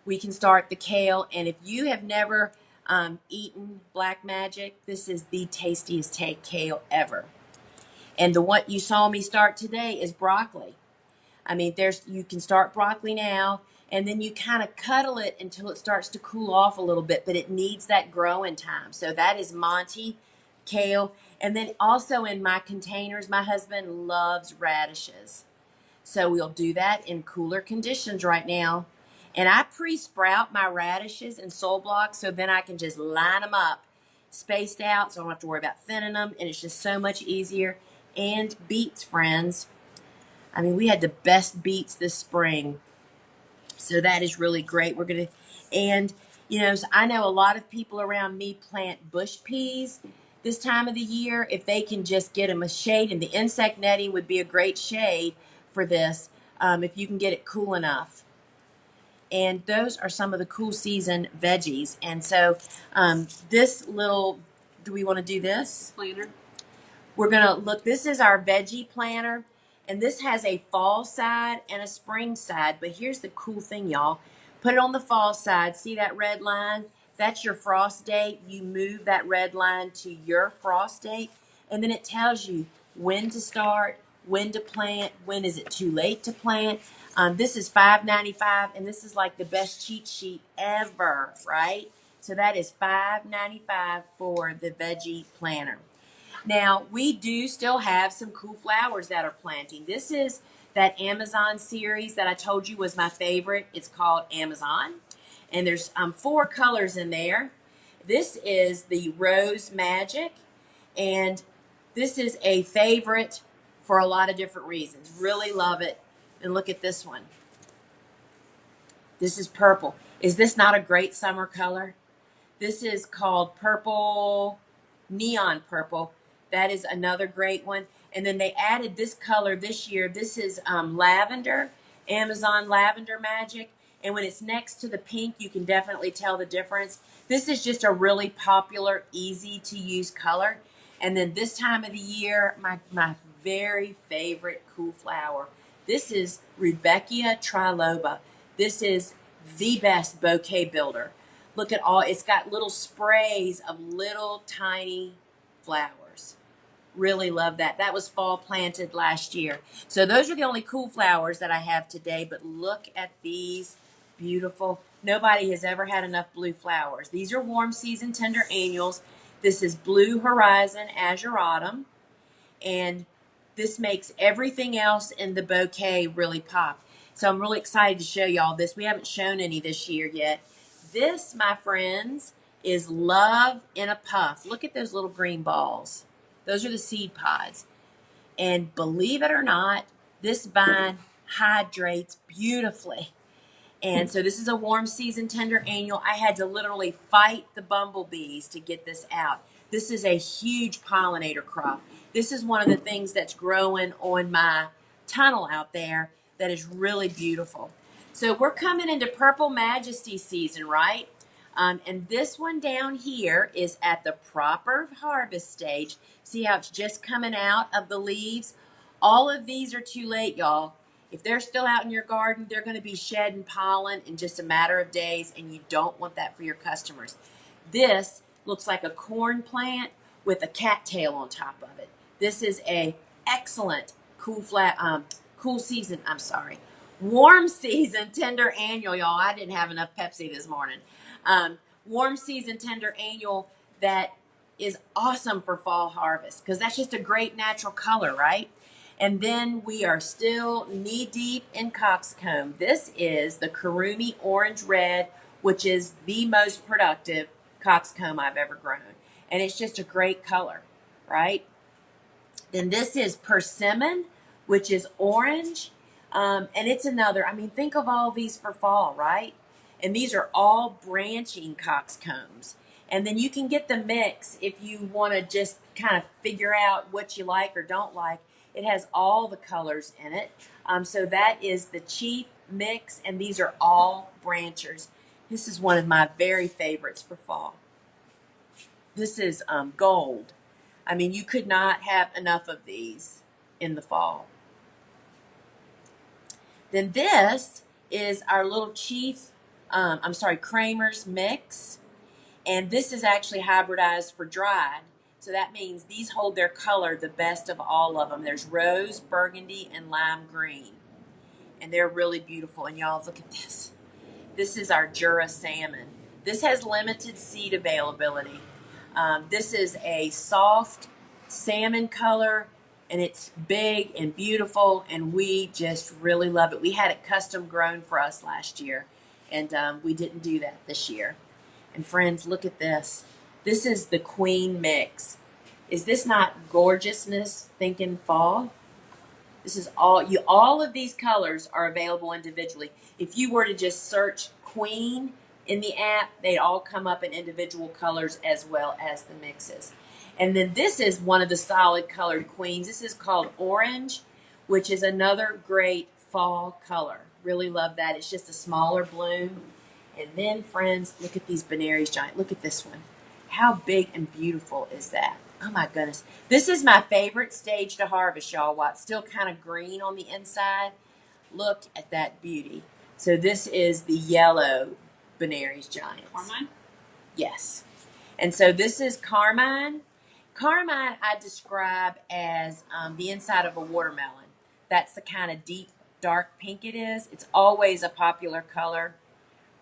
We can start the kale. And if you have never eaten Black Magic, this is the tastiest kale ever. And the one you saw me start today is broccoli. You can start broccoli now, and then you kind of cuddle it until it starts to cool off a little bit, but it needs that growing time. So that is Monty kale. And then also in my containers, my husband loves radishes. So we'll do that in cooler conditions right now. And I pre-sprout my radishes in soil blocks, so then I can just line them up, spaced out, so I don't have to worry about thinning them, and it's just so much easier. And beets, friends. We had the best beets this spring, so that is really great. So I know a lot of people around me plant bush peas this time of the year. If they can just get them a shade, and the insect netting would be a great shade for this, if you can get it cool enough. And those are some of the cool season veggies. And so do we want to do this? Planner. We're going to look, this is our veggie planner. And this has a fall side and a spring side. But here's the cool thing, y'all. Put it on the fall side. See that red line? That's your frost date. You move that red line to your frost date. And then it tells you when to start, when to plant, when is it too late to plant. This is $5.95, and this is like the best cheat sheet ever, right? So that is $5.95 for the veggie planner. Now, we do still have some cool flowers that are planting. This is that Amazon series that I told you was my favorite. It's called Amazon. And there's 4 colors in there. This is the Rose Magic. And this is a favorite for a lot of different reasons. Really love it. And look at this one. This is purple. Is this not a great summer color? This is called purple, neon purple. That is another great one. And then they added this color this year. This is lavender, Amazon Lavender Magic. And when it's next to the pink, you can definitely tell the difference. This is just a really popular, easy to use color. And then this time of the year, my very favorite cool flower. This is Rudbeckia triloba. This is the best bouquet builder. Look at all, it's got little sprays of little tiny flowers. Really love that. That was fall planted last year. So those are the only cool flowers that I have today, but look at these beautiful. Nobody has ever had enough blue flowers. These are warm season tender annuals. This is Blue Horizon Azure Autumn, and this makes everything else in the bouquet really pop. So I'm really excited to show y'all this. We haven't shown any this year yet. This, my friends, is Love in a Puff. Look at those little green balls. Those are the seed pods. And believe it or not, this vine hydrates beautifully. And so this is a warm season tender annual. I had to literally fight the bumblebees to get this out. This is a huge pollinator crop. This is one of the things that's growing on my tunnel out there that is really beautiful. So we're coming into Purple Majesty season, right? And this one down here is at the proper harvest stage. See how it's just coming out of the leaves? All of these are too late, y'all. If they're still out in your garden, they're going to be shedding pollen in just a matter of days, and you don't want that for your customers. This looks like a corn plant with a cattail on top of it. This is a excellent warm season tender annual, y'all. I didn't have enough Pepsi this morning. Warm season tender annual that is awesome for fall harvest because that's just a great natural color, right? And then we are still knee deep in coxcomb. This is the Kurumi Orange Red, which is the most productive coxcomb I've ever grown. And it's just a great color, right? Then this is Persimmon, which is orange. And it's another, think of all these for fall, right? And these are all branching coxcombs. And then you can get the mix if you want to just kind of figure out what you like or don't like. It has all the colors in it. So that is the chief mix, and these are all branchers. This is one of my very favorites for fall. This is gold. You could not have enough of these in the fall. Then this is our little Kramer's mix. And this is actually hybridized for dried. So that means these hold their color the best of all of them. There's rose, burgundy, and lime green. And they're really beautiful. And y'all, look at this. This is our Jura salmon. This has limited seed availability. This is a soft salmon color, and it's big and beautiful, and we just really love it. We had it custom grown for us last year, and we didn't do that this year. And friends, look at this. This is the Queen Mix. Is this not gorgeousness thinking fall? This is all of these colors are available individually. If you were to just search Queen in the app, they'd all come up in individual colors as well as the mixes. And then this is one of the solid colored queens. This is called Orange, which is another great fall color. Really love that. It's just a smaller bloom. And then, friends, look at these Benary's Giant. Look at this one. How big and beautiful is that? Oh, my goodness. This is my favorite stage to harvest, y'all, while it's still kind of green on the inside. Look at that beauty. So this is the yellow Benary's Giant. Carmine? Yes. And so this is Carmine. Carmine I describe as the inside of a watermelon. That's the kind of deep, dark pink it is. It's always a popular color.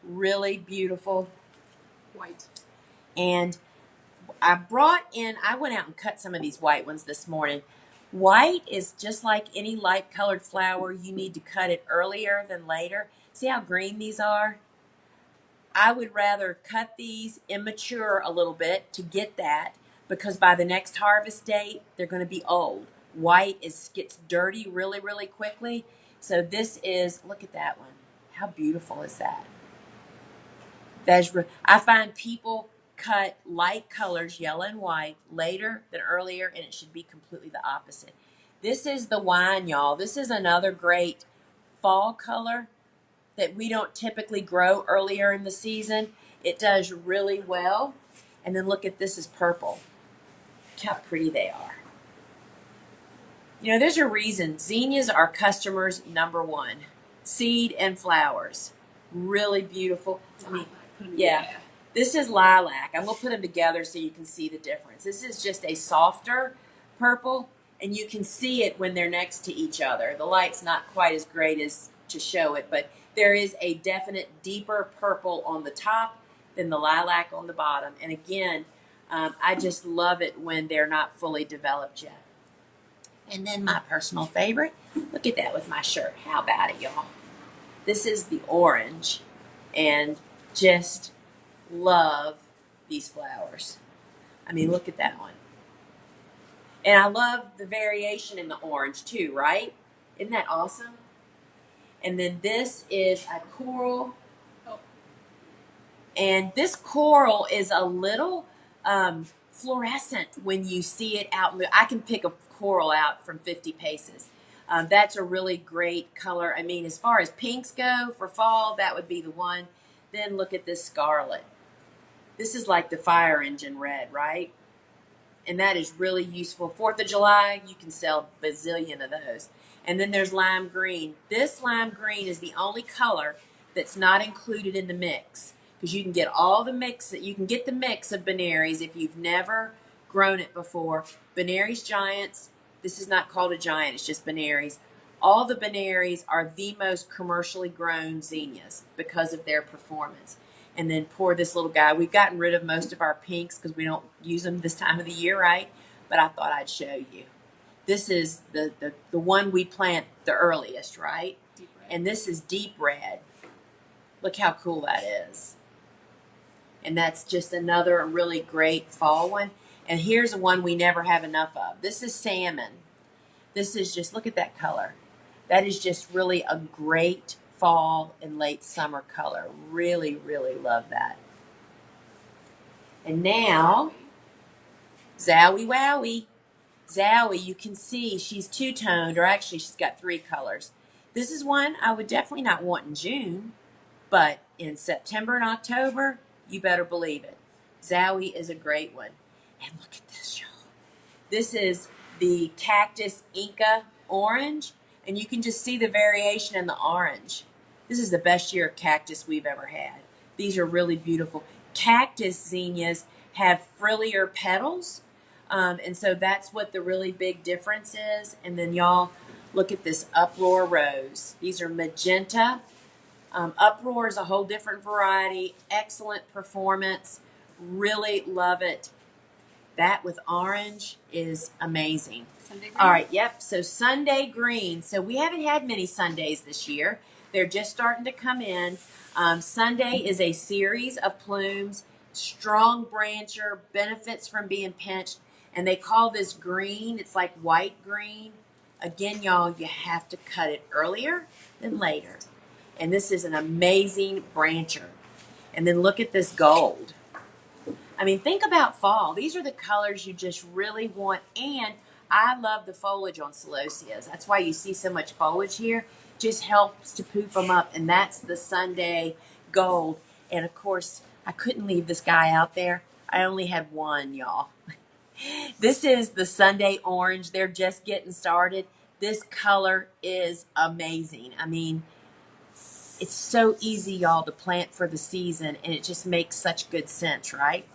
Really beautiful. White. And I went out and cut some of these white ones this morning. White is just like any light colored flower. You need to cut it earlier than later. See how green these are? I would rather cut these immature a little bit to get that, because by the next harvest date, they're going to be old. White gets dirty really, really quickly. So this is, look at that one. How beautiful is that? I find people cut light colors, yellow and white, later than earlier, and it should be completely the opposite. This is the wine, y'all. This is another great fall color that we don't typically grow earlier in the season. It does really well. And then look at this is purple. Look how pretty they are. You know, there's a reason zinnias are customers' number one. Seed and flowers. Really beautiful. I mean, yeah. This is lilac. I'm going to put them together so you can see the difference. This is just a softer purple, and you can see it when they're next to each other. The light's not quite as great as to show it, but there is a definite deeper purple on the top than the lilac on the bottom. And again, I just love it when they're not fully developed yet. And then my personal favorite, look at that with my shirt. How about it, y'all? This is the orange, and just love these flowers. I mean, look at that one. And I love the variation in the orange too, right? Isn't that awesome? And then this is a coral. And this coral is a little fluorescent when you see it out. I can pick a coral out from 50 paces. That's a really great color. I mean, as far as pinks go for fall, that would be the one. Then look at this scarlet. This is like the fire engine red, right? And that is really useful. 4th of July, you can sell a bazillion of those. And then there's lime green. This lime green is the only color that's not included in the mix, because you can get all the mix. You can get the mix of Benaries if you've never grown it before. Benaries giants. This is not called a giant. It's just Benaries. All the Benaries are the most commercially grown zinnias because of their performance. And then pour this little guy. We've gotten rid of most of our pinks because we don't use them this time of the year, right? But I thought I'd show you. This is the one we plant the earliest, right? And this is deep red. Look how cool that is. And that's just another really great fall one. And here's one we never have enough of. This is salmon. This is just, look at that color. That is just really a great fall and late summer color. Really, really love that. And now, Zowie Wowie. Zowie, you can see she's two-toned, or actually she's got 3 colors. This is one I would definitely not want in June, but in September and October, you better believe it. Zowie is a great one. And look at this, y'all. This is the Cactus Inca orange, and you can just see the variation in the orange. This is the best year of cactus we've ever had. These are really beautiful. Cactus zinnias have frillier petals, and so that's what the really big difference is. And then y'all, look at this Uproar rose. These are magenta. Uproar is a whole different variety. Excellent performance. Really love it. That with orange is amazing. Sunday green. All right, yep. So Sunday green. So we haven't had many Sundays this year. They're just starting to come in. Sunday is a series of plumes, strong brancher, benefits from being pinched, and they call this green. It's like white green. Again, y'all, you have to cut it earlier than later. And this is an amazing brancher. And then look at this gold. I mean, think about fall. These are the colors you just really want. And I love the foliage on celosias. That's why you see so much foliage here. Just helps to poop them up. And that's the Sunday gold. And of course, I couldn't leave this guy out there. I only had one, y'all. This is the Sunday orange. They're just getting started. This color is amazing. I mean, it's so easy, y'all, to plant for the season, and it just makes such good sense, right?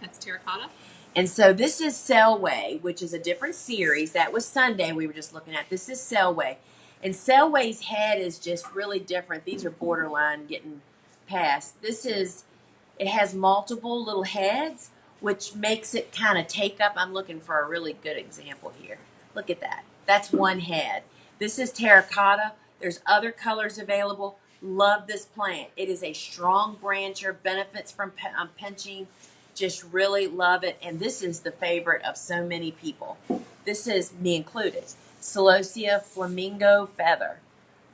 That's terracotta. And so this is Selway, which is a different series. That was Sunday we were just looking at. This is Selway. And Selway's head is just really different. These are borderline getting past. It has multiple little heads. which makes it kind of take up. I'm looking for a really good example here. Look at that. That's one head. This is terracotta. There's other colors available. Love this plant. It is a strong brancher, benefits from pinching. Just really love it. And this is the favorite of so many people. This is, me included, Celosia flamingo feather.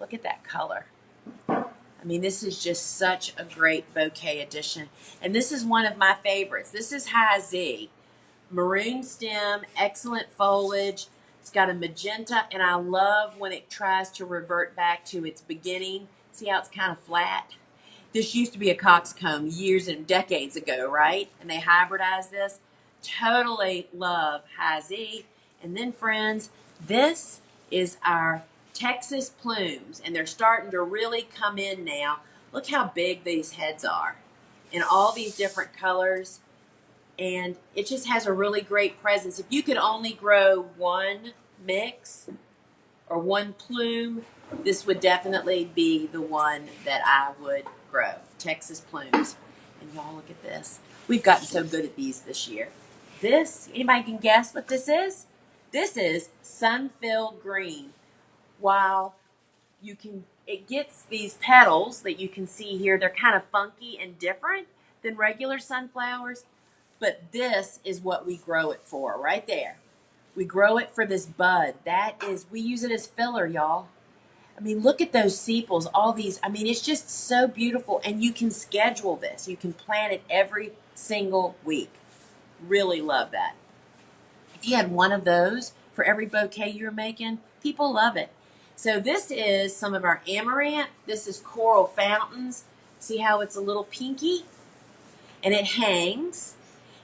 Look at that color. I mean, this is just such a great bouquet addition. And this is one of my favorites. This is High Z. Maroon stem, excellent foliage. It's got a magenta, and I love when it tries to revert back to its beginning. See how it's kind of flat? This used to be a coxcomb years and decades ago, right? And they hybridized this. Totally love High Z. And then, friends, this is our Texas plumes, and they're starting to really come in now. Look how big these heads are in all these different colors. And it just has a really great presence. If you could only grow one mix or one plume, this would definitely be the one that I would grow, Texas plumes. And y'all, look at this. We've gotten so good at these this year. This, anybody can guess what this is? This is sun-filled green. While it gets these petals that you can see here, they're kind of funky and different than regular sunflowers. But this is what we grow it for, right there. We grow it for this bud. We use it as filler, y'all. I mean, look at those sepals, all these. I mean, it's just so beautiful. And you can schedule this. You can plant it every single week. Really love that. If you had one of those for every bouquet you're making, people love it. So this is some of our amaranth. This is coral fountains. See how it's a little pinky? And it hangs.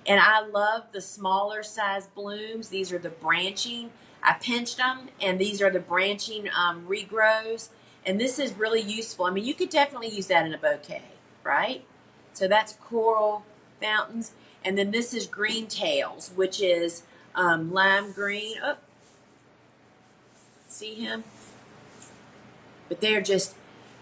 And I love the smaller size blooms. These are the branching. I pinched them, and these are the branching regrows. And this is really useful. I mean, you could definitely use that in a bouquet, right? So that's coral fountains. And then this is green tails, which is lime green. Oh, see him? But they're just,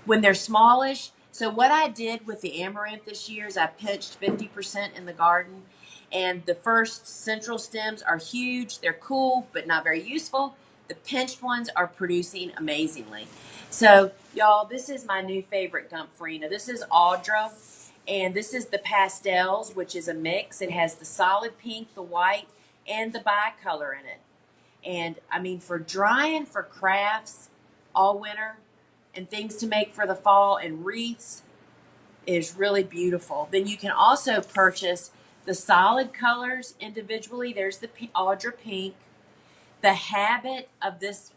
when they're smallish. So what I did with the amaranth this year is I pinched 50% in the garden. And the first central stems are huge. They're cool, but not very useful. The pinched ones are producing amazingly. So, y'all, this is my new favorite Gumphrena. This is Audra, and this is the pastels, which is a mix. It has the solid pink, the white, and the bicolor in it. And, I mean, for drying, for crafts all winter, and things to make for the fall and wreaths is really beautiful. Then you can also purchase the solid colors individually. There's the Audra pink. The habit of this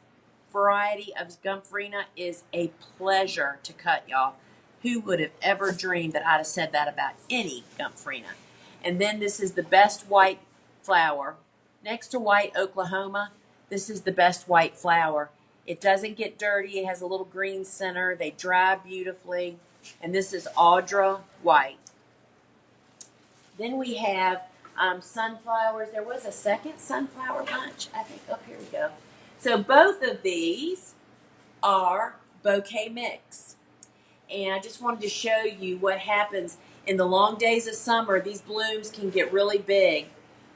variety of Gumphrena is a pleasure to cut, y'all. Who would have ever dreamed that I'd have said that about any Gumphrena? And then this is the best white flower. Next to white Oklahoma, this is the best white flower. It doesn't get dirty. It has a little green center. They dry beautifully. And this is Audra white. Then we have sunflowers. There was a second sunflower bunch, I think. Oh, here we go. So both of these are bouquet mix. And I just wanted to show you what happens in the long days of summer. These blooms can get really big.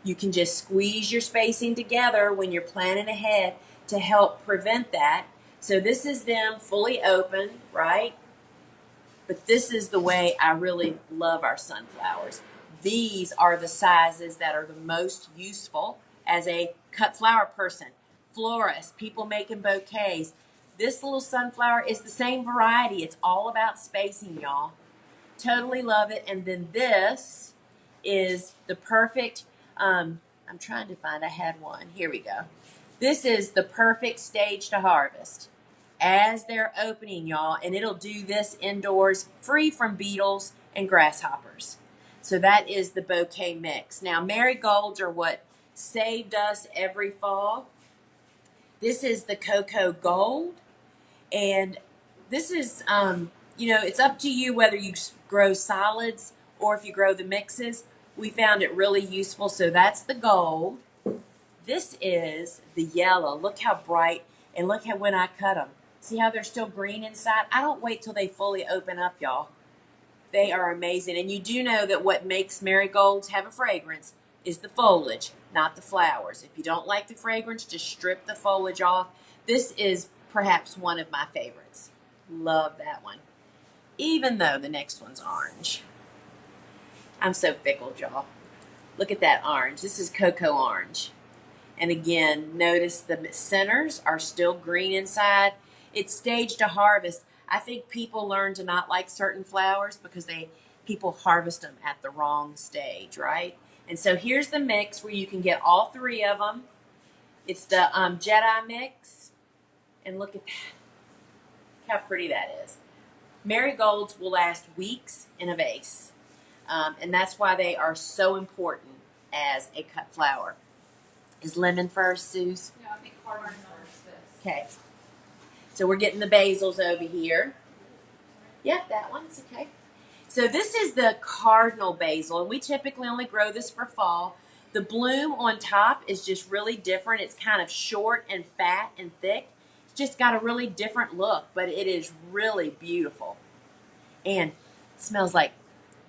You can just squeeze your spacing together when you're planning ahead to help prevent that. So this is them fully open, right? But this is the way I really love our sunflowers. These are the sizes that are the most useful as a cut flower person. Florist, people making bouquets. This little sunflower is the same variety. It's all about spacing, y'all. Totally love it. And then this is the perfect, I'm trying to find, I had one. Here we go. This is the perfect stage to harvest as they're opening, y'all. And it'll do this indoors, free from beetles and grasshoppers. So that is the bouquet mix. Now, marigolds are what saved us every fall. This is the Cocoa Gold. And this is, it's up to you whether you grow solids or if you grow the mixes. We found it really useful. So that's the gold. This is the yellow. Look how bright, and look how when I cut them. See how they're still green inside? I don't wait till they fully open up, y'all. They are amazing. And you do know that what makes marigolds have a fragrance is the foliage, not the flowers. If you don't like the fragrance, just strip the foliage off. This is perhaps one of my favorites. Love that one. Even though the next one's orange. I'm so fickle, y'all. Look at that orange. This is cocoa orange. And again, notice the centers are still green inside. It's staged to harvest. I think people learn to not like certain flowers because people harvest them at the wrong stage, right? And so here's the mix where you can get all three of them. It's the Jedi mix. And look at that. How pretty that is. Marigolds will last weeks in a vase. And that's why they are so important as a cut flower. Is lemon first, Suze? No, I think cardinal first. Okay. So we're getting the basils over here. Yeah, that one's okay. So this is the cardinal basil, and we typically only grow this for fall. The bloom on top is just really different. It's kind of short and fat and thick. It's just got a really different look, but it is really beautiful. And it smells like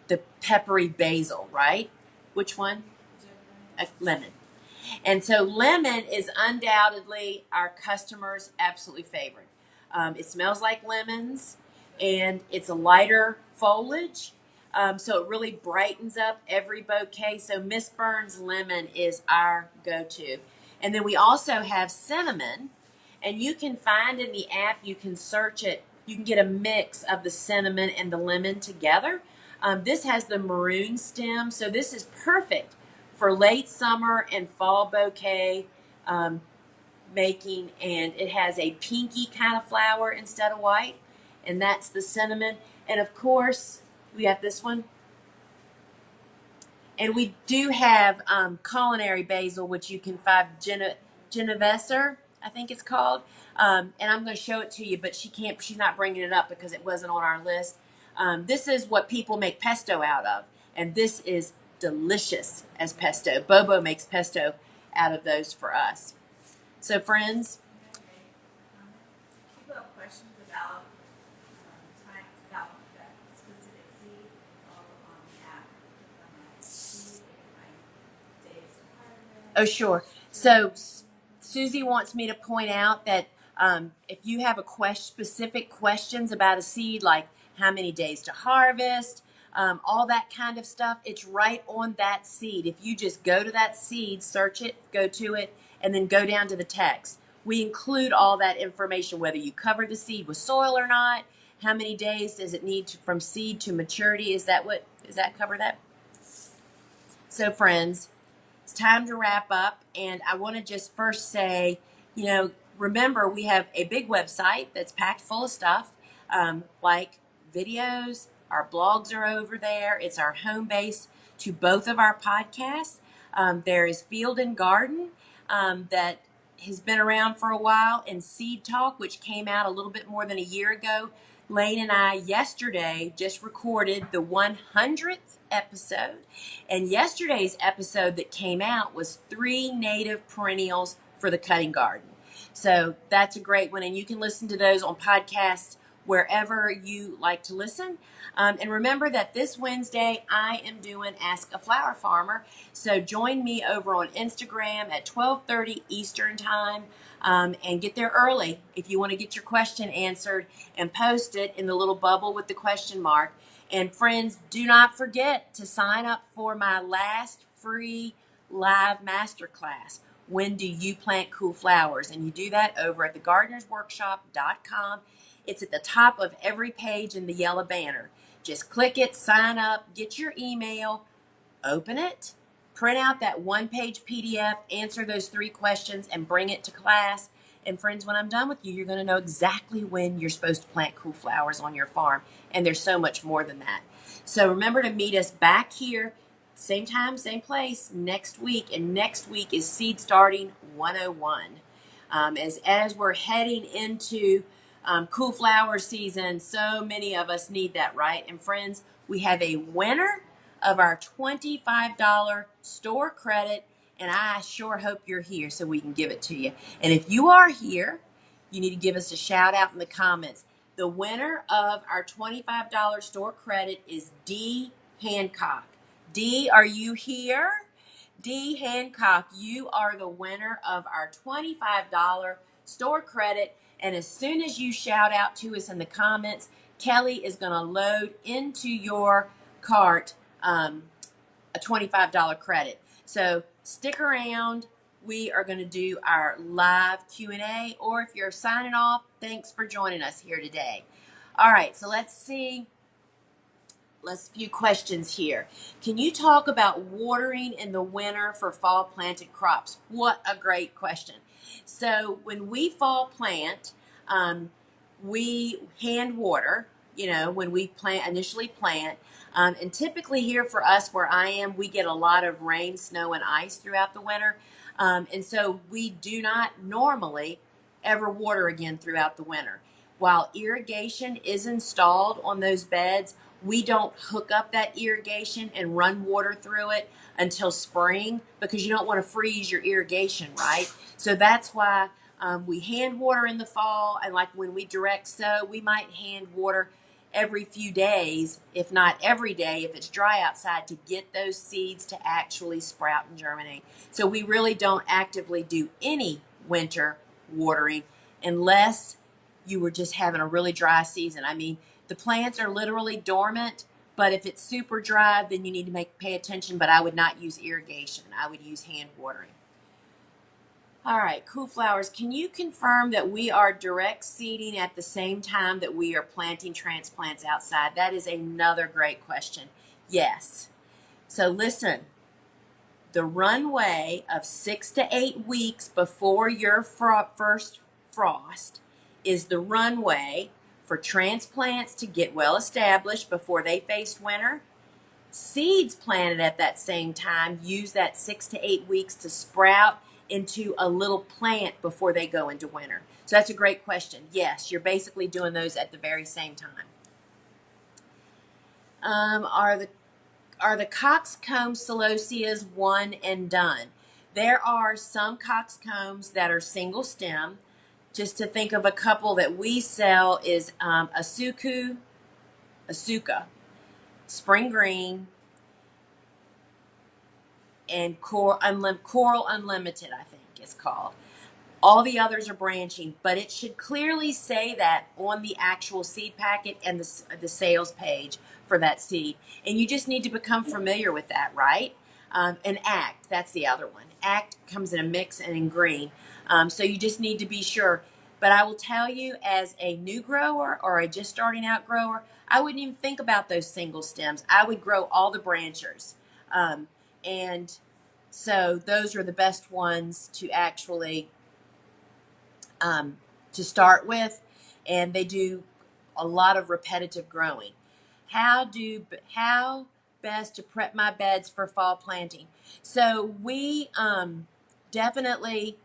the peppery basil, right? Which one? Lemon. And so lemon is undoubtedly our customer's absolutely favorite. It smells like lemons, and it's a lighter foliage, so it really brightens up every bouquet. So Miss Burns lemon is our go-to. And then we also have cinnamon, and you can find in the app, you can search it, you can get a mix of the cinnamon and the lemon together. This has the maroon stem, so this is perfect for late summer and fall bouquet making, and it has a pinky kind of flower instead of white, and that's the cinnamon. And of course, we got this one. And we do have culinary basil, which you can find Geneveser, I think it's called. And I'm going to show it to you, but she's not bringing it up because it wasn't on our list. This is what people make pesto out of, and this is delicious as pesto. Bobo makes pesto out of those for us. So friends, People have questions about time about that specific seed. Follow on the app. Seed, like days to harvest. oh sure. So Susie wants me to point out that if you have specific questions about a seed, like how many days to harvest, all that kind of stuff, it's right on that seed. If you just go to that seed, search it, go to it, and then go down to the text. We include all that information, whether you covered the seed with soil or not, how many days does it need from seed to maturity. Does that cover that? So friends, it's time to wrap up, and I want to just first say, remember we have a big website that's packed full of stuff, like videos. Our blogs are over there. It's our home base to both of our podcasts. There is Field and Garden that has been around for a while, and Seed Talk, which came out a little bit more than a year ago. Lane and I yesterday just recorded the 100th episode, and yesterday's episode that came out was 3 native perennials for the cutting garden. So that's a great one, and you can listen to those on podcasts wherever you like to listen. And remember that this Wednesday I am doing Ask a Flower Farmer. So join me over on Instagram at 12:30 Eastern Time, and get there early if you want to get your question answered, and post it in the little bubble with the question mark. And friends, do not forget to sign up for my last free live masterclass. When do you plant cool flowers? And you do that over at thegardenersworkshop.com. It's at the top of every page in the yellow banner. Just click it, sign up, get your email, open it, print out that 1-page PDF, answer those 3 questions, and bring it to class. And friends, when I'm done with you, you're going to know exactly when you're supposed to plant cool flowers on your farm. And there's so much more than that. So remember to meet us back here, same time, same place, next week. And next week is Seed Starting 101. As we're heading into cool flower season, so many of us need that, right? And friends, we have a winner of our $25 store credit, and I sure hope you're here so we can give it to you. And if you are here, you need to give us a shout out in the comments. The winner of our $25 store credit is D. Hancock. D, are you here? D. Hancock, you are the winner of our $25 store credit. And as soon as you shout out to us in the comments, Kelly is going to load into your cart a $25 credit. So stick around. We are going to do our live Q&A, or if you're signing off, thanks for joining us here today. All right, so let's see. Let's few questions here. Can you talk about watering in the winter for fall planted crops? What a great question. So when we fall plant, we hand water, when we initially plant. And typically here for us where I am, we get a lot of rain, snow, and ice throughout the winter. And so we do not normally ever water again throughout the winter. While irrigation is installed on those beds, we don't hook up that irrigation and run water through it until spring, because you don't want to freeze your irrigation, right? So that's why we hand water in the fall, and like when we direct sow, we might hand water every few days, if not every day, if it's dry outside, to get those seeds to actually sprout and germinate. So we really don't actively do any winter watering unless you were just having a really dry season. I mean, the plants are literally dormant, but if it's super dry, then you need to pay attention, but I would not use irrigation. I would use hand watering. All right, Cool Flowers, can you confirm that we are direct seeding at the same time that we are planting transplants outside? That is another great question. Yes. So listen, the runway of 6 to 8 weeks before your first frost is the runway for transplants to get well established before they face winter. Seeds planted at that same time use that 6 to 8 weeks to sprout into a little plant before they go into winter. So that's a great question. Yes, you're basically doing those at the very same time. Are the coxcomb celosias one and done? There are some coxcombs that are single stem. Just to think of a couple that we sell is Asuka, Spring Green, and Coral Unlimited, I think it's called. All the others are branching, but it should clearly say that on the actual seed packet and the sales page for that seed. And you just need to become familiar with that, right? And Act, that's the other one. Act comes in a mix and in green. So you just need to be sure. But I will tell you, as a new grower or a just starting out grower, I wouldn't even think about those single stems. I would grow all the branchers. And so those are the best ones to actually to start with, and they do a lot of repetitive growing. How best to prep my beds for fall planting? So we definitely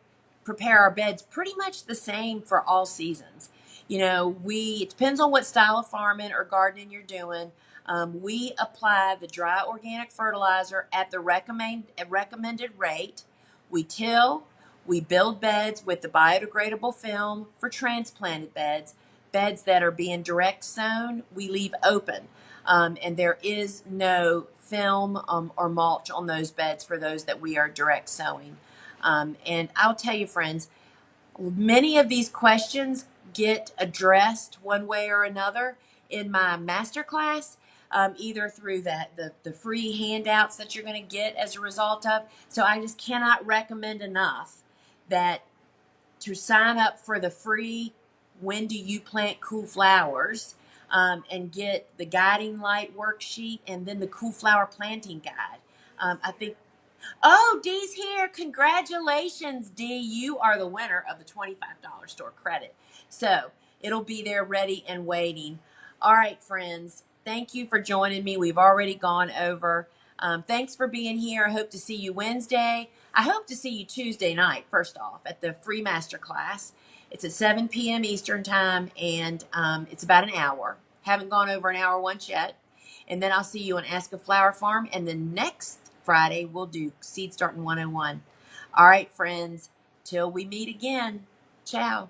prepare our beds pretty much the same for all seasons. It depends on what style of farming or gardening you're doing. We apply the dry organic fertilizer at the recommended rate. We till. We build beds with the biodegradable film for transplanted beds. Beds that are being direct sown, we leave open. And there is no film or mulch on those beds for those that we are direct sowing. And I'll tell you, friends, many of these questions get addressed one way or another in my masterclass, either through the free handouts that you're going to get as a result of. So I just cannot recommend enough that to sign up for the free When Do You Plant Cool Flowers and get the guiding light worksheet and then the Cool Flower Planting Guide. I think, oh, Dee's here. Congratulations, Dee. You are the winner of the $25 store credit. So it'll be there ready and waiting. All right, friends. Thank you for joining me. We've already gone over. Thanks for being here. I hope to see you Wednesday. I hope to see you Tuesday night, first off, at the free masterclass. It's at 7 p.m. Eastern time, and it's about an hour. Haven't gone over an hour once yet. And then I'll see you on Ask a Flower Farm. And then next Friday, we'll do Seed Starting 101. All right, friends. Till we meet again. Ciao.